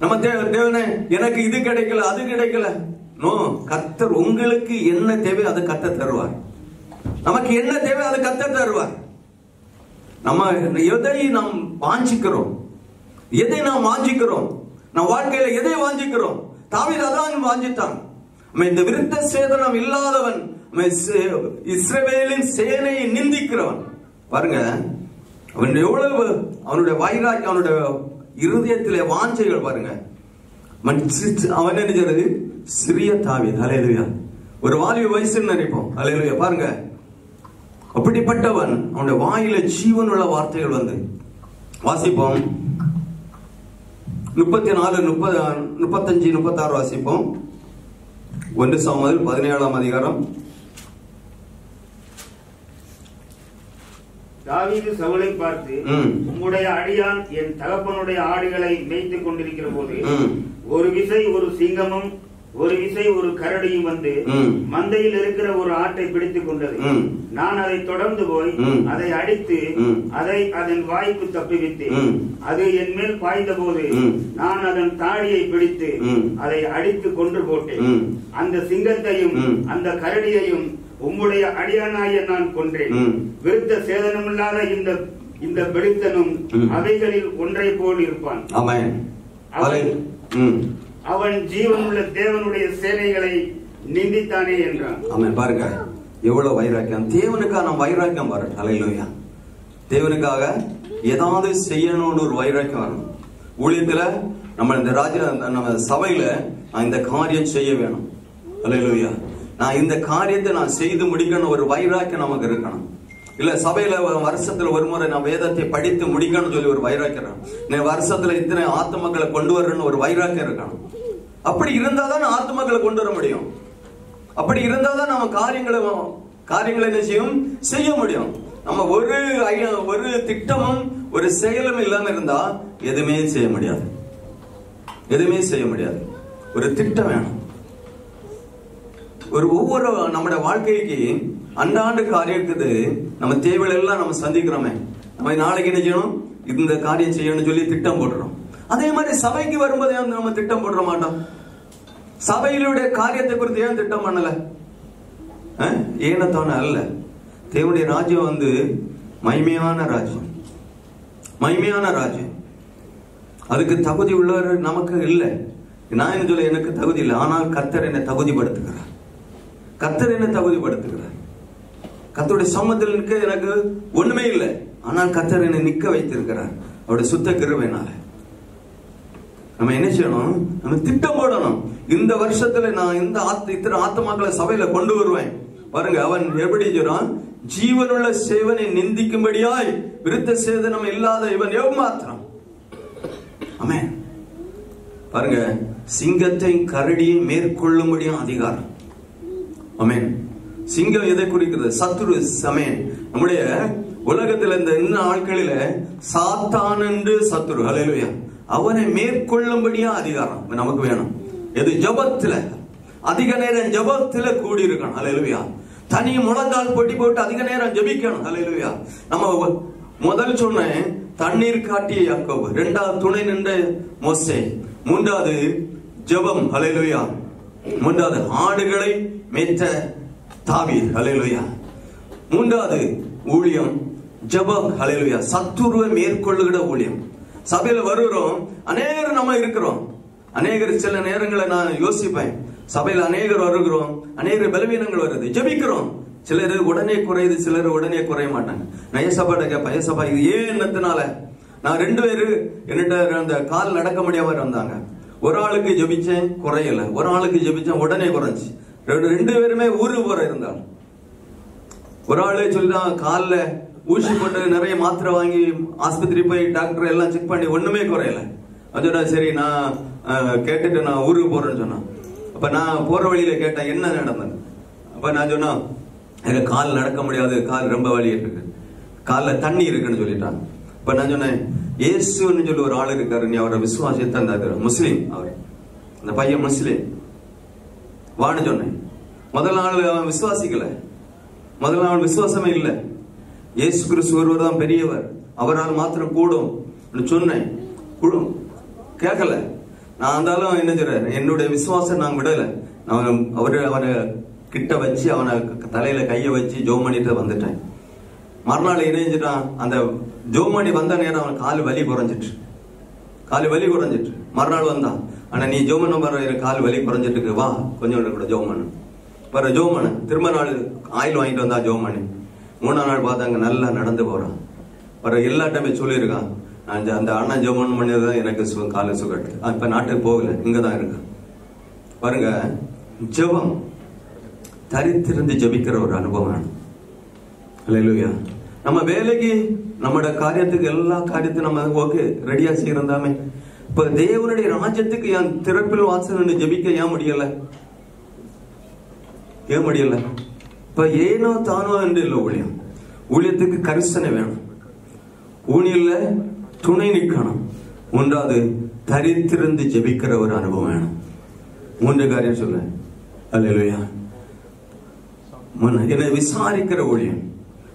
நம்ம தேவனே எனக்கு இது கிடைக்கல, அது கிடைக்கல. நோ, கர்த்தர் உங்களுக்கு என்ன தேவை அதை கர்த்தர் தருவார். நமக்கு என்ன தேவை அதை கர்த்தர் தருவார். நம்ம எதை நாம் வாஞ்சிக்கிறோம், எதை நாம் வாஞ்சிக்கிறோம், நம் வாழ்க்கையில எதை வாஞ்சிக்கிறோம். தாவீது அதான் வாஞ்சித்தான். இந்த விருத்த சேதனம் இல்லாதவன், இஸ்ரவேலின் சேனையை நிந்திக்கிறவன். பாருங்க, அவன் எவ்வளவு அவனுடைய வைராக்கியம், அவனுடைய இருதயத்திலே வாஞ்சைகள் பாருங்க. அவன் நினைச்சது சிறிய தாவீது. அல்லேலூயா. ஒரு வாலிப வயசுன்னு நினைப்போம். அல்லேலூயா. பாருங்க, அப்படிப்பட்டவன் அவனுடைய வாயில ஜீவன் உள்ள வார்த்தைகள் வந்து வாசிப்போம். 34, 35, 36 வாசிப்போம். 1 சாமுவேல் 17ஆம் அதிகாரம். தாவீது சவுலை பார்த்து, உம்முடைய அடியான் என் தகப்பனுடைய ஆடுகளை மேய்த்துக் கொண்டிருக்கிற போது ஒரு விசை ஒரு சிங்கமும் ஒரு விசை ஒரு கரடியும் வந்து மந்தையில் இருக்கிற ஒரு ஆட்டை பிடித்துக் கொண்டது. நான் அதை தொடர்ந்து போய் அதை அடித்து அதை அதன் வாய்க்கு தப்புவித்தேன். அது என் மேல் பாய்ந்த போது நான் அதன் தாடியை பிடித்து அதை அடித்து கொன்று போட்டேன். அந்த சிங்கத்தையும் அந்த கரடியையும் உம்முடைய அடியானாய நான் கொன்றேன். விருத்த சேதனமில்லாத இந்த பெலிஸ்தனும் அவைகளில் ஒன்றை போல் இருப்பான். ஆமென். அவன் ஜீவனுள்ள தேவனுடைய சேனைகளை நிந்தித்தானே என்றான். ஆமென். பாருங்க எவ்வளவு வைராக்கியம். தேவனுக்காக நம்ம வைராக்கியம் வரும். ஹல்லேலூயா. தேவனுக்காக ஏதாவது செய்யணும்னு ஒரு வைராக்கியம் வரணும். ஊழியத்துல நம்ம இந்த நம்ம சபையில நான் இந்த காரியம் செய்ய வேணும். ஹல்லேலூயா. நான் இந்த காரியத்தை நான் செய்து முடிக்கணும் ஒரு வைராக்கியம் நமக்கு இருக்கணும். இல்ல சபையில வருஷத்துல ஒரு முறை நான் வேதத்தை படித்து முடிக்கணும்னு சொல்லி ஒரு வைராக்கியம், வருஷத்துல இத்தனை ஆத்துமக்களை கொண்டு வரணும்னு ஒரு வைராக்கியம் இருக்கணும். அப்படி இருந்தாதான் ஆத்துமக்களை கொண்டு வர முடியும். அப்படி இருந்தாதான் நம்ம காரியங்களை என்ன செய்ய முடியும். நம்ம ஒரு திட்டமும் ஒரு செயலும் இல்லாம இருந்தா எதுவுமே செய்ய முடியாது. எதுவுமே செய்ய முடியாது. ஒரு திட்டம் வேணும். ஒவ்வொரு நம்முடைய வாழ்க்கைக்கு அன்றாண்டு காரியம் இருக்குது. நம்ம தேவைகள் எல்லாம் நம்ம சந்திக்கிறோமே, நம்ம நாளைக்கு என்ன செய்யணும், இந்த காரியம் செய்யணும்னு சொல்லி திட்டம் போடுறோம். அதே மாதிரி சபைக்கு வரும்போது நம்ம திட்டம் போடுற மாட்டோம். சபையிலுடைய காரியத்தை குறித்து ஏன் திட்டம் பண்ணல? ஏனத்தான அல்ல. தேவனுடைய ராஜ்யம் மகிமையான ராஜ்யம், மகிமையான ராஜ்யம். அதுக்கு தகுதி உள்ளவர் நமக்கு இல்லை. நான் என்ன சொல்ல, எனக்கு தகுதி இல்லை. ஆனால் கர்த்தர் என்னை தகுதிப்படுத்துகிறார். கர்த்தர் என்னை தகுதிப்படுத்துகிறார். கர்த்தருடைய சமூகத்தில் நிற்க எனக்கு ஒண்ணுமே இல்லை. ஆனால் கர்த்தர் என்னை நிற்க வைத்திருக்கிறார் அவருடைய சுத்த கிருபையினால. நம்ம என்ன செய்யணும்? நம்ம திட்டம் போடணும். இந்த வருஷத்துல நான் இத்தனை ஆத்மாக்களை சபையில கொண்டு வருவேன். பாருங்க, அவன் எப்படி சொல்றான்? ஜீவனுள்ள சேவனை நிந்திக்கும்படியாய் விருத்த சேதனம் இல்லாத இவன் எவ்மாத்திரம். ஆமென். பாருங்க, சிங்கத்தை கரடியை மேற்கொள்ளும்படியும் அதிகாரம். ஆமென். சிங்கம் எதை குறிக்கிறது? சத்துரு. சமேன். நம்முடைய உலகத்தில் இந்த ஆட்களில சாத்தான் என்று சத்துரு. ஹல்லேலூயா. அவனை மேற்கொள்ளும்படியா அதிகாரம் நமக்கு வேணும். எது? ஜபத்துல அதிக நேரம் ஜபத்துல கூடி இருக்கணும். ஹல்லேலூயா. தனி முழங்கால் போட்டி போட்டு அதிக நேரம் ஜபிக்கணும். ஹல்லேலூயா. நம்ம முதல் சொன்னேன் தண்ணீர் காட்டிய யாக்கோபு, இரண்டாவது துணை நின்ற மோசே, மூன்றாவது ஜபம். ஹல்லேலூயா. மூன்றாவது ஆடுகளை மேய்த்த தாவீது. ஹல்லேலூயா. மூன்றாவது ஊழியம் ஜபம். ஹல்லேலூயா. சத்துருவை மேற்கொள்ளுகிற ஊழியம். சபையில வருகிறோம், அநேகர் நம்ம இருக்கிறோம். அநேகர் சில நேரங்களை நான் யோசிப்பேன், சபையில அநேகர் வருகிறோம், அநேக பலவீனங்கள் வருது, ஜபிக்கிறோம். சிலர் உடனே குறையுது, சிலர் உடனே குறைய மாட்டாங்க. நான் ஏசப்பாட்ட கேட்பேன், ஏசப்பா இது ஏன் என்னத்தினால? நான் 2 பேரு என்னிட்ட அந்த கால் நடக்க முடியாம வந்தாங்க. ஒரு ஆளுக்கு ஜபிச்சேன் குறையல, ஒரு ஆளுக்கு ஜபிச்சேன் உடனே குறைஞ்சி. 2 பேருமே ஊருக்கு போற இருந்தாங்க. ஒரு ஆளு சொல்லிதான் காலில் ஊசி போட்டு நிறைய மாத்திரை வாங்கி ஆஸ்பத்திரி போய் டாக்டர் எல்லாம் செக் பண்ணி ஒண்ணுமே குறையல. அதோட சரி நான் கேட்டுட்டு நான் ஊருக்கு போறேன்னு சொன்னான். அப்ப நான் போற வழியில கேட்டேன் என்ன நடந்தது. அப்ப நான் சொன்னா எனக்கு கால் நடக்க முடியாது, கால் ரொம்ப வலி இருக்கு, காலில் தண்ணி இருக்குன்னு சொல்லிட்டான். இப்ப நான் சொன்னேன் இயேசுன்னு சொல்லி ஒரு ஆள் இருக்காரு, நீ அவரை விசுவாசித்த அந்த முஸ்லீம், அவர் அந்த பையன் முஸ்லீம் வான்னு சொன்னேன். முதல் நாள் அவன் விசுவாசிக்கல, முதல் நாள் விசுவாசமே இல்லை. இயேசு கிறிஸ்து ஒருவர் தான் பெரியவர், அவரால் மாத்திரம் கூடும் சொன்னேன். கேட்கல. நான் இருந்தாலும் என்ன சொல்றேன், என்னுடைய விசுவாசம் நான் விடல. அவனை கிட்ட வச்சு அவனை தலையில கைய வச்சு ஜோம் பண்ணிட்டு வந்துட்டேன். மறுநாள் இணைஞ்சிட்டான். அந்த ஜோம் பண்ணி வந்த நேரம் அவன் கால் வலி குறைஞ்சிட்டு, கால் வலி குறைஞ்சிட்டு. மறுநாள் வந்தான், ஆனா நீ ஜோம் பண்ண கால் வலி குறைஞ்சிட்டு இருக்கு, வா கொஞ்சம் கூட ஜோம் பண்ணு. பிற ஜோம் பண்ணு. திரும்ப நாள் ஆயில் வாங்கிட்டு வந்தா ஜோம் பண்ணி. 3ஆம் நாள் பார்த்தாங்க நல்லா நடந்து போறான். பிற எல்லாட்டமே சொல்லியிருக்கான், அந்த அண்ணன் ஜோம் பண்ணதான் எனக்கு கால சுகட்டு. இப்ப நாட்டுக்கு போகல, இங்கதான் இருக்கு. பாருங்க, ஜெபம் தரித்திருந்து ஜபிக்கிற ஒரு அனுபவம் வேணும். அல்லேலூயா. நம்ம வேலைக்கு நம்மளோட காரியத்துக்கு எல்லா காரியத்தையும் நம்ம ஓகே ரெடியா செய்யறதாமே. இப்ப தேவனுடைய ராஜ்யத்துக்கு என் திறப்பில் வாசல் ஜபிக்க ஏன் முடியல? ஏன் முடியல? இப்ப ஏனோ தானோ என்று இல்லை. ஊழியம், ஊழியத்துக்கு கரிசனை வேணும். ஊழியல்ல துணை நிற்கணும். 3வது தரித்திருந்து ஜபிக்கிற ஒரு அனுபவம் வேணும். 3 காரியம் சொல்ல. அல்லேலூயா. என்னை விசாரிக்கிற ஊழியம்,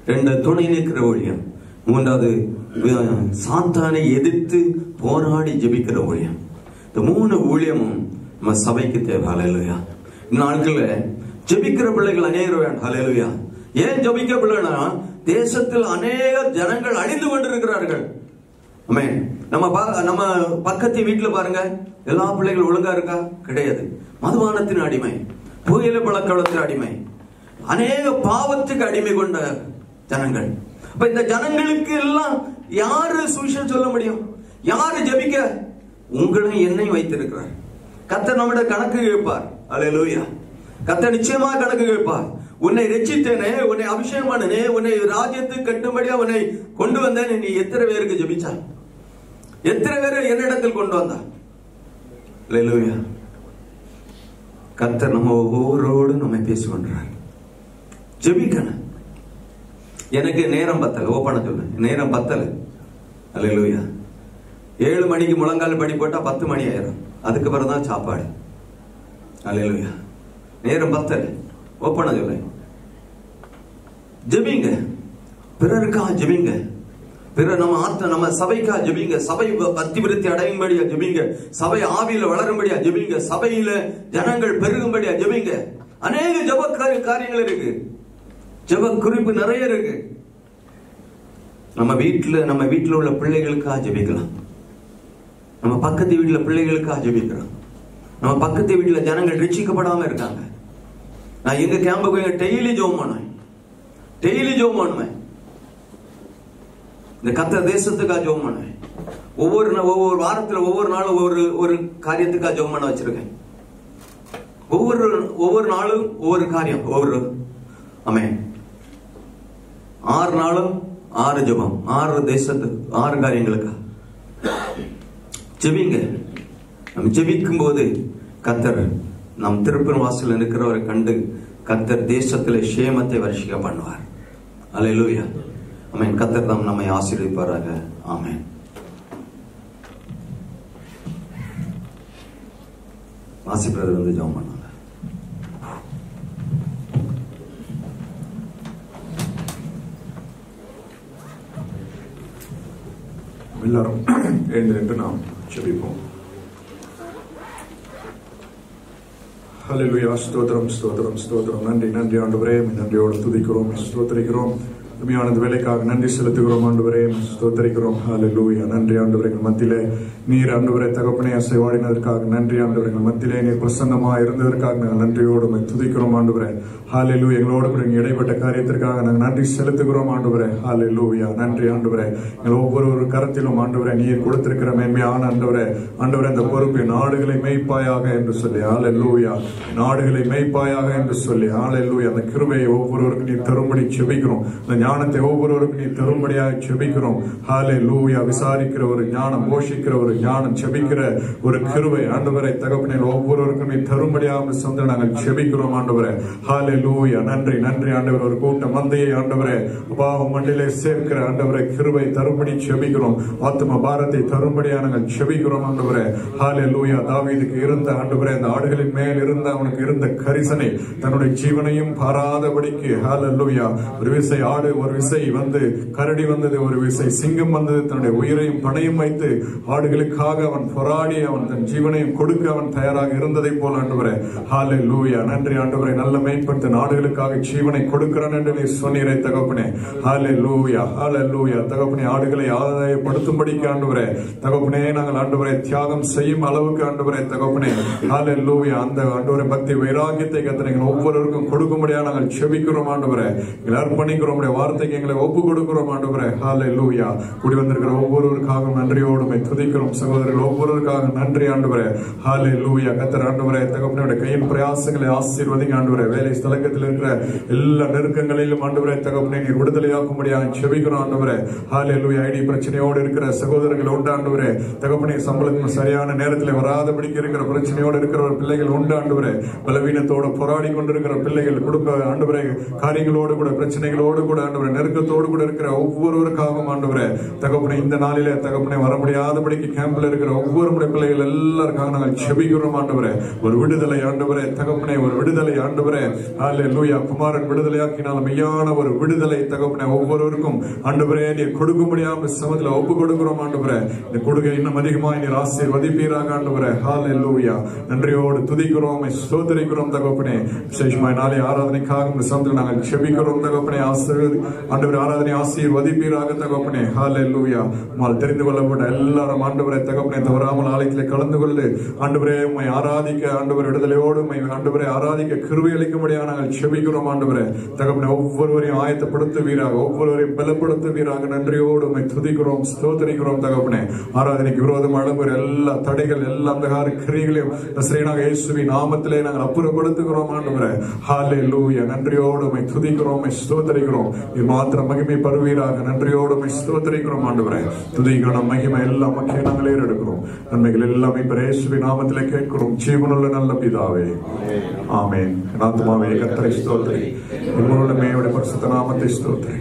2 துணை நிற்கிற ஊழியம், 3வது சாத்தானை எதிர்த்து போராடி ஜபிக்கிற ஊழியம். இந்த 3 ஊழியமும் நம்ம சபைக்கு தேவை. அல்லேலூயா. நாட்கள்ல ஜபிக்கிற பிள்ளைகள் அநேகர் வேணும். அல்லேலூயா. ஏன் ஜபிக்க பிள்ளைனா தேசத்தில் அநேக ஜனங்கள் அழிந்து கொண்டிருக்கிறார்கள். ஆமென். நம்ம பக்கத்து வீட்டுல பாருங்க, எல்லா பிள்ளைகள் ஒழுங்கா இருக்கா? கிடையாது. மதுபானத்தின் அடிமை, புகையிலை பழக்கவழத்தின் அடிமை, அநேக பாவத்துக்கு அடிமை கொண்ட ஜனங்கள். அப்ப இந்த ஜனங்களுக்கு எல்லாம் யாரு சுவிசேஷம் சொல்ல முடியும்? யாரு ஜெபிக்க? உங்களை என்னை வைத்திருக்கிறார். கர்த்தர் நம்மிட கணக்கு கேட்பார். அல்லேலூயா. கர்த்தர் நிச்சயமா கணக்கு கேட்பார். உன்னை ரட்சித்தேனே, உன்னை அபிஷேகம் பண்ணனே, உன்னை ராஜ்யத்துக்கு கட்டும்படியா உன்னை கொண்டு வந்தேன், நீ எத்தனை பேருக்கு ஜெபிச்சா? எத்தனை பேரை என்னிடத்தில் கொண்டு வந்தா? அல்லேலூயா. கர்த்தர் நம்ம ஒவ்வொருவரோடு நம்ம பேசிக்கொண்டார். ஜெபிக்கணும். எனக்கு நேரம் பத்தல, ஓப்பன சொல்ல நேரம் பத்தல. அல்லேலூயா. 7 மணிக்கு முழங்கால் படி போட்டா 10 மணி ஆயிரும். அதுக்கு பிறகுதான் சாப்பாடு. அல்லேலூயா. நேரம் பத்தல, ஓப்பன சொல்ல. ஜெபிங்க, பிறருக்கா ஜெபிங்க, பிற நம்ம சபைக்கா ஜெபிங்க, சபை அத்திவிருத்தி அடையும்படியா ஜெபிங்க, சபை ஆவியில வளரும்படியா ஜெபிங்க, சபையில ஜனங்கள் பெருகும்படியா ஜெபிங்க. அநேக ஜெப காரியங்கள் இருக்கு, ஜெப குறிப்பு நிறைய இருக்கு. நம்ம வீட்டுல உள்ள பிள்ளைகளுக்காக ஜெபிக்கலாம். நம்ம பக்கத்து வீட்டுல பிள்ளைகளுக்காக ஜெபிக்கிறோம். நம்ம பக்கத்து வீட்டுல ஜனங்கள் ரட்சிக்கப்படாம இருக்காங்க. நான் எங்க கேம்புக்கு டெய்லி ஜெபம் பண்ணுவேன். இந்த கர்த்தர் தேசத்துக்காக ஜெபம் பண்ணுவேன். ஒவ்வொரு வாரத்துல ஒவ்வொரு நாளும் ஒரு காரியத்துக்காக ஜெபம் பண்ண வச்சிருக்கேன். ஒவ்வொரு நாளும் ஒவ்வொரு காரியம், ஆமென். 6 நாளும் 6 ஜெபம், 6 தேசத்து 6 காரியங்களுக்கா ஜெபிங்க. நம்ம ஜெபிக்கும் போது கர்த்தர் நம் திருப்பன் வாசல் இருக்கிறவரை கண்டு கர்த்தர் தேசத்திலே சேமத்தை வருஷிக்க பண்ணுவார். அல்லேலூயா. ஆமென். கர்த்தர் தாம் நம்மை ஆசீர்வதிப்பாராக. ஆமென். ஆசீர்வாதம் வந்து ஜெபம் பண்ணுவாங்க. எல்லாரும் எழுந்து நாம் ஜெபிப்போம். ஹல்லேலூயா. ஸ்தோத்திரம், ஸ்தோத்திரம், ஸ்தோத்திரம். நன்றி ஆண்டவரே, நன்றியோடு துதிக்கிறோம், ஸ்தோத்திரிக்கிறோம். உண்மையானது வேலைக்காக நன்றி செலுத்துகிறோம் ஆண்டவரே, ஸ்தோத்திரிக்கிறோம். ஹல்லேலூயா. நன்றி ஆண்டவரே, எங்கள் மத்தியிலே நீர் ஆண்டவரே தகப்பனே அசைவாடினதற்காக நன்றி ஆண்டவரே, எங்கள் மத்தியிலே நீர் பிரசன்னமாக இருந்ததற்காக நாங்கள் நன்றியோடு துதிக்கிறோம் ஆண்டவரே. ஹல்லேலூயா. எங்களோடு கூட இடைப்பட்ட காரியத்திற்காக நாங்கள் நன்றி செலுத்துகிறோம் ஆண்டவரே. ஹல்லேலூயா. நன்றி ஆண்டவரே. எங்கள் ஒவ்வொரு கரத்திலும் ஆண்டவரே நீர் கொடுத்திருக்கிற மேன்மையான ஆண்டவரே அந்த பொறுப்பை நாடுகளை மேய்ப்பாயாக என்று சொல்லி, ஹல்லேலூயா, நாடுகளை மேய்ப்பாயாக என்று சொல்லி, ஹல்லேலூயா, அந்த கிருபையை ஒவ்வொருவருக்கும் நீர் தரும்படி ஜெபிக்கிறோம். அந்த ஞானத்தை ஒவ்வொருவருக்கும் நீ தரும்படியாக ஜெபிக்கிறோம். ஹல்லேலூயா. விசாரிக்கிற ஒரு ஞானம், போஷிக்கிற ஒரு ஞானம், ஜெபிக்கிற ஒரு கிருபை ஆண்டவரை தகப்பனே ஒவ்வொருவருக்கும் நீ தரும்படியாக சொந்த நாங்கள் ஜெபிக்கிறோம் ஆண்டவரே. ஹல்லேலூயா. நன்றி ஆண்டவர். ஒரு கூட்டம் மந்தையை ஆண்டவரே பாவம் மண்ணிலே சேர்க்கிற ஆண்டவரை கிருபை தரும்படி ஜெபிக்கிறோம். ஆத்ம பாரத்தை தரும்படியாக நாங்கள் ஜெபிக்கிறோம் ஆண்டவரே. ஹல்லேலூயா. தாவீதுக்கு இருந்த ஆண்டவரே அந்த ஆடுகளின் மேல் இருந்த அவனுக்கு இருந்த கரிசனை தன்னுடைய ஜீவனையும் பாராதபடிக்கு, ஹல்லேலூயா, ஒரு விசை ஆடு, ஒரு விசை கரடி வந்தது, ஒரு விசை சிங்கம் வந்தது, தன்னுடைய உயிரையும் பணையும் வைத்து ஆடுகளுக்காக அவன் போராடி அவன் தன் ஜீவனையும் கொடுக்க அவன் தயாராக இருந்ததை போல ஆண்டவரே. ஹல்லேலூயா. நன்றி ஆண்டவரே. நல்ல மேய்ப்பட்ட நாடுகளுக்காக ஜீவனை கொடுக்கிறான் என்று நீ சொன்னீரே தகப்பனே. ஹல்லேலூயா. ஹல்லேலூயா. தகப்பனே ஆடுகளை ஆதாயப்படுத்தும்படிக்கு ஆண்டவரே தகப்பனே நாங்கள் ஆண்டவரை தியாகம் செய்யும் அளவுக்கு ஆண்டவரை தகப்பனே ஹல்லேலூயா அந்த ஆண்டவரை பக்தி வைராகியத்தை கர்த்தர் ஒவ்வொருவருக்கும் கொடுக்கும்படியாக நாங்கள் ஜெபிக்கிறோம் ஆண்டவரே. அர்ப்பணிக்கிறோம், வார்த்தைக்கு எங்களை ஒப்பு கொடுக்கிறோம் ஆண்டவரே. ஹல்லேலூயா. கூடி வந்திருக்கிற ஒவ்வொருவருக்காக நன்றியோடு துதிக்கிறோம். சகோதரர்கள் ஒவ்வொருவருக்காக நன்றி ஆண்டவரே. ஹல்லேலூயா. கர்த்தர் ஆண்டவரே தகப்பனே கையின் பிரயாசங்களை ஆசீர்வதிங்க ஆண்டவரே. வேலை ஸ்தலத்தில் இருக்கிற எல்லா நெருக்கங்களிலும் ஆண்டவரே தகப்பனே நீர் விடுதலையாக்கும்படியாக ஜெபிக்கிறோம் ஆண்டவரே. ஹல்லேலூயா. ஐடி பிரச்சனையோடு இருக்கிற சகோதரர்கள் உண்டு ஆண்டவரே தகப்பனே. சம்பளத்தின் சரியான நேரத்தில் வராதபடிக்கு இருக்கிற பிரச்சனையோடு இருக்கிற பிள்ளைகள் உண்டு ஆண்டவரே. பலவீனத்தோடு போராடி கொண்டிருக்கிற பிள்ளைகள், குடும்ப ஆண்டவரே காரியங்களோடு கூட, பிரச்சனைகளோடு கூட ஆண்டவரே, நெருக்கத்தோடு கூட இருக்கிற ஒவ்வொருவருக்காகவும் ஆண்டவரே தகப்பனே இந்த நாளிலே தகப்பனே வர முடியாதபடிக்கு கேம்ப்ல இருக்கிற ஒவ்வொரு பிள்ளைகள் எல்லாருக்காக நாங்கள் செபிக்கிறோம் ஆண்டவரே. ஒரு விடுதலை ஆண்டவரே தகப்பனே, ஒரு விடுதலை ஆண்டவரே. ஹல்லேலூயா. குமாரன் விடுதலையாக்கினால் மெய்யான ஒரு விடுதலை தகப்பனே ஒவ்வொருவருக்கும் ஆண்டவரே நீர் கொடுக்க முடியாம சமத்துல ஒப்பு கொடுக்கிறோம் ஆண்டவரே. இந்த கொடுக்க இன்னும் அதிகமாக நீர் ஆசீர்வதிப்பீராக ஆண்டவரே. ஹல்லேலூயா. நன்றியோடு துதிக்கிறோம், ஸ்தோத்திரிக்கிறோம் தகப்பனே. விசேஷமாய் நாளை ஆராதனைக்காக இந்த சமத்துல நாங்கள் செபிக்கிறோம் தகப்பனே. ஆண்டவரே ஆராதனை ஆசீர்வதிப்பீராக தகப்பனே. ஹல்லேலூயா. உம்மால் தெரிந்து கொள்ளப்பட்ட எல்லாரும் ஆண்டவரே தகப்பனே தவறாமல் ஆலயத்திலே கலந்து கொண்டு ஆண்டவரே உம்மை ஆராதிக்க ஆண்டவரே விடுதலையோடு உம்மை ஆண்டவரே ஆராதிக்க கிருபை அளிக்கும்படியாக நாங்கள் செபிக்கிறோம் ஆண்டவரே தகப்பனே. ஒவ்வொருவரையும் ஆயத்தப்படுத்துவீராக, ஒவ்வொருவரையும் பலப்படுத்துவீராக. நன்றியோடு உம்மை துதிக்கிறோம், ஸ்தோத்திரிக்கிறோம் தகப்பனே. ஆராதனைக்கு விரோதமாக எழும்புகிற எல்லா தடைகள், எல்லா அந்தகார கிரியைகளையும் நசரேயனாகிய இயேசுவின் நாமத்திலே நாங்கள் அப்புறப்படுத்துகிறோம் ஆண்டவரே. ஹல்லேலூயா. நன்றியோடு உம்மை துதிக்கிறோம், உம்மை ஸ்தோத்திரிக்கிறோம். இது மாத்திரம் மகிமை பருவீராக. நன்றியோடு உம்மை ஸ்தோத்திரிக்கிறோம் ஆண்டவரே. துதிக்கிறோம், மகிமை எல்லாம் மக்கள் நாங்கள் ஏறெடுக்கிறோம். நன்மைகள் எல்லாமே இயேசுவின் நாமத்திலே கேட்கிறோம் ஜீவனுள்ள நல்ல பிதாவே, ஆமென். ஆத்துமாவே கர்த்தரை ஸ்தோத்திரி, உங்களுடைய மேயுடைய பரிசுத்த நாமத்தை ஸ்தோத்திரி.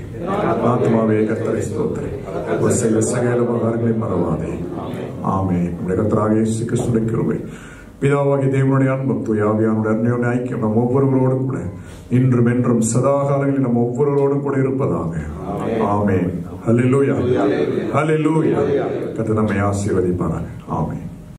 ஆத்துமாவே கர்த்தரை ஸ்தோத்திரி, ஒரு செய்த சகல உபகாரங்களை மறவாதே. ஆமென். நம்முடைய கர்த்தராகிய இயேசு கிறிஸ்துவின் கிருபை, பிதாவாகிய தேவனுடைய அன்பும் தூய ஆவியானவருடைய அன்யோன்ய ஐக்கியம் நம் ஒவ்வொருவரோடும் கூட இன்றும் என்றும் சதா காலங்களில் நம் ஒவ்வொருவரோடும் கூட இருப்பதாக. ஆமென். ஹல்லேலூயா. ஹல்லேலூயா. கர்த்தர் நம்மை ஆசீர்வதிப்பாராக. ஆமென்.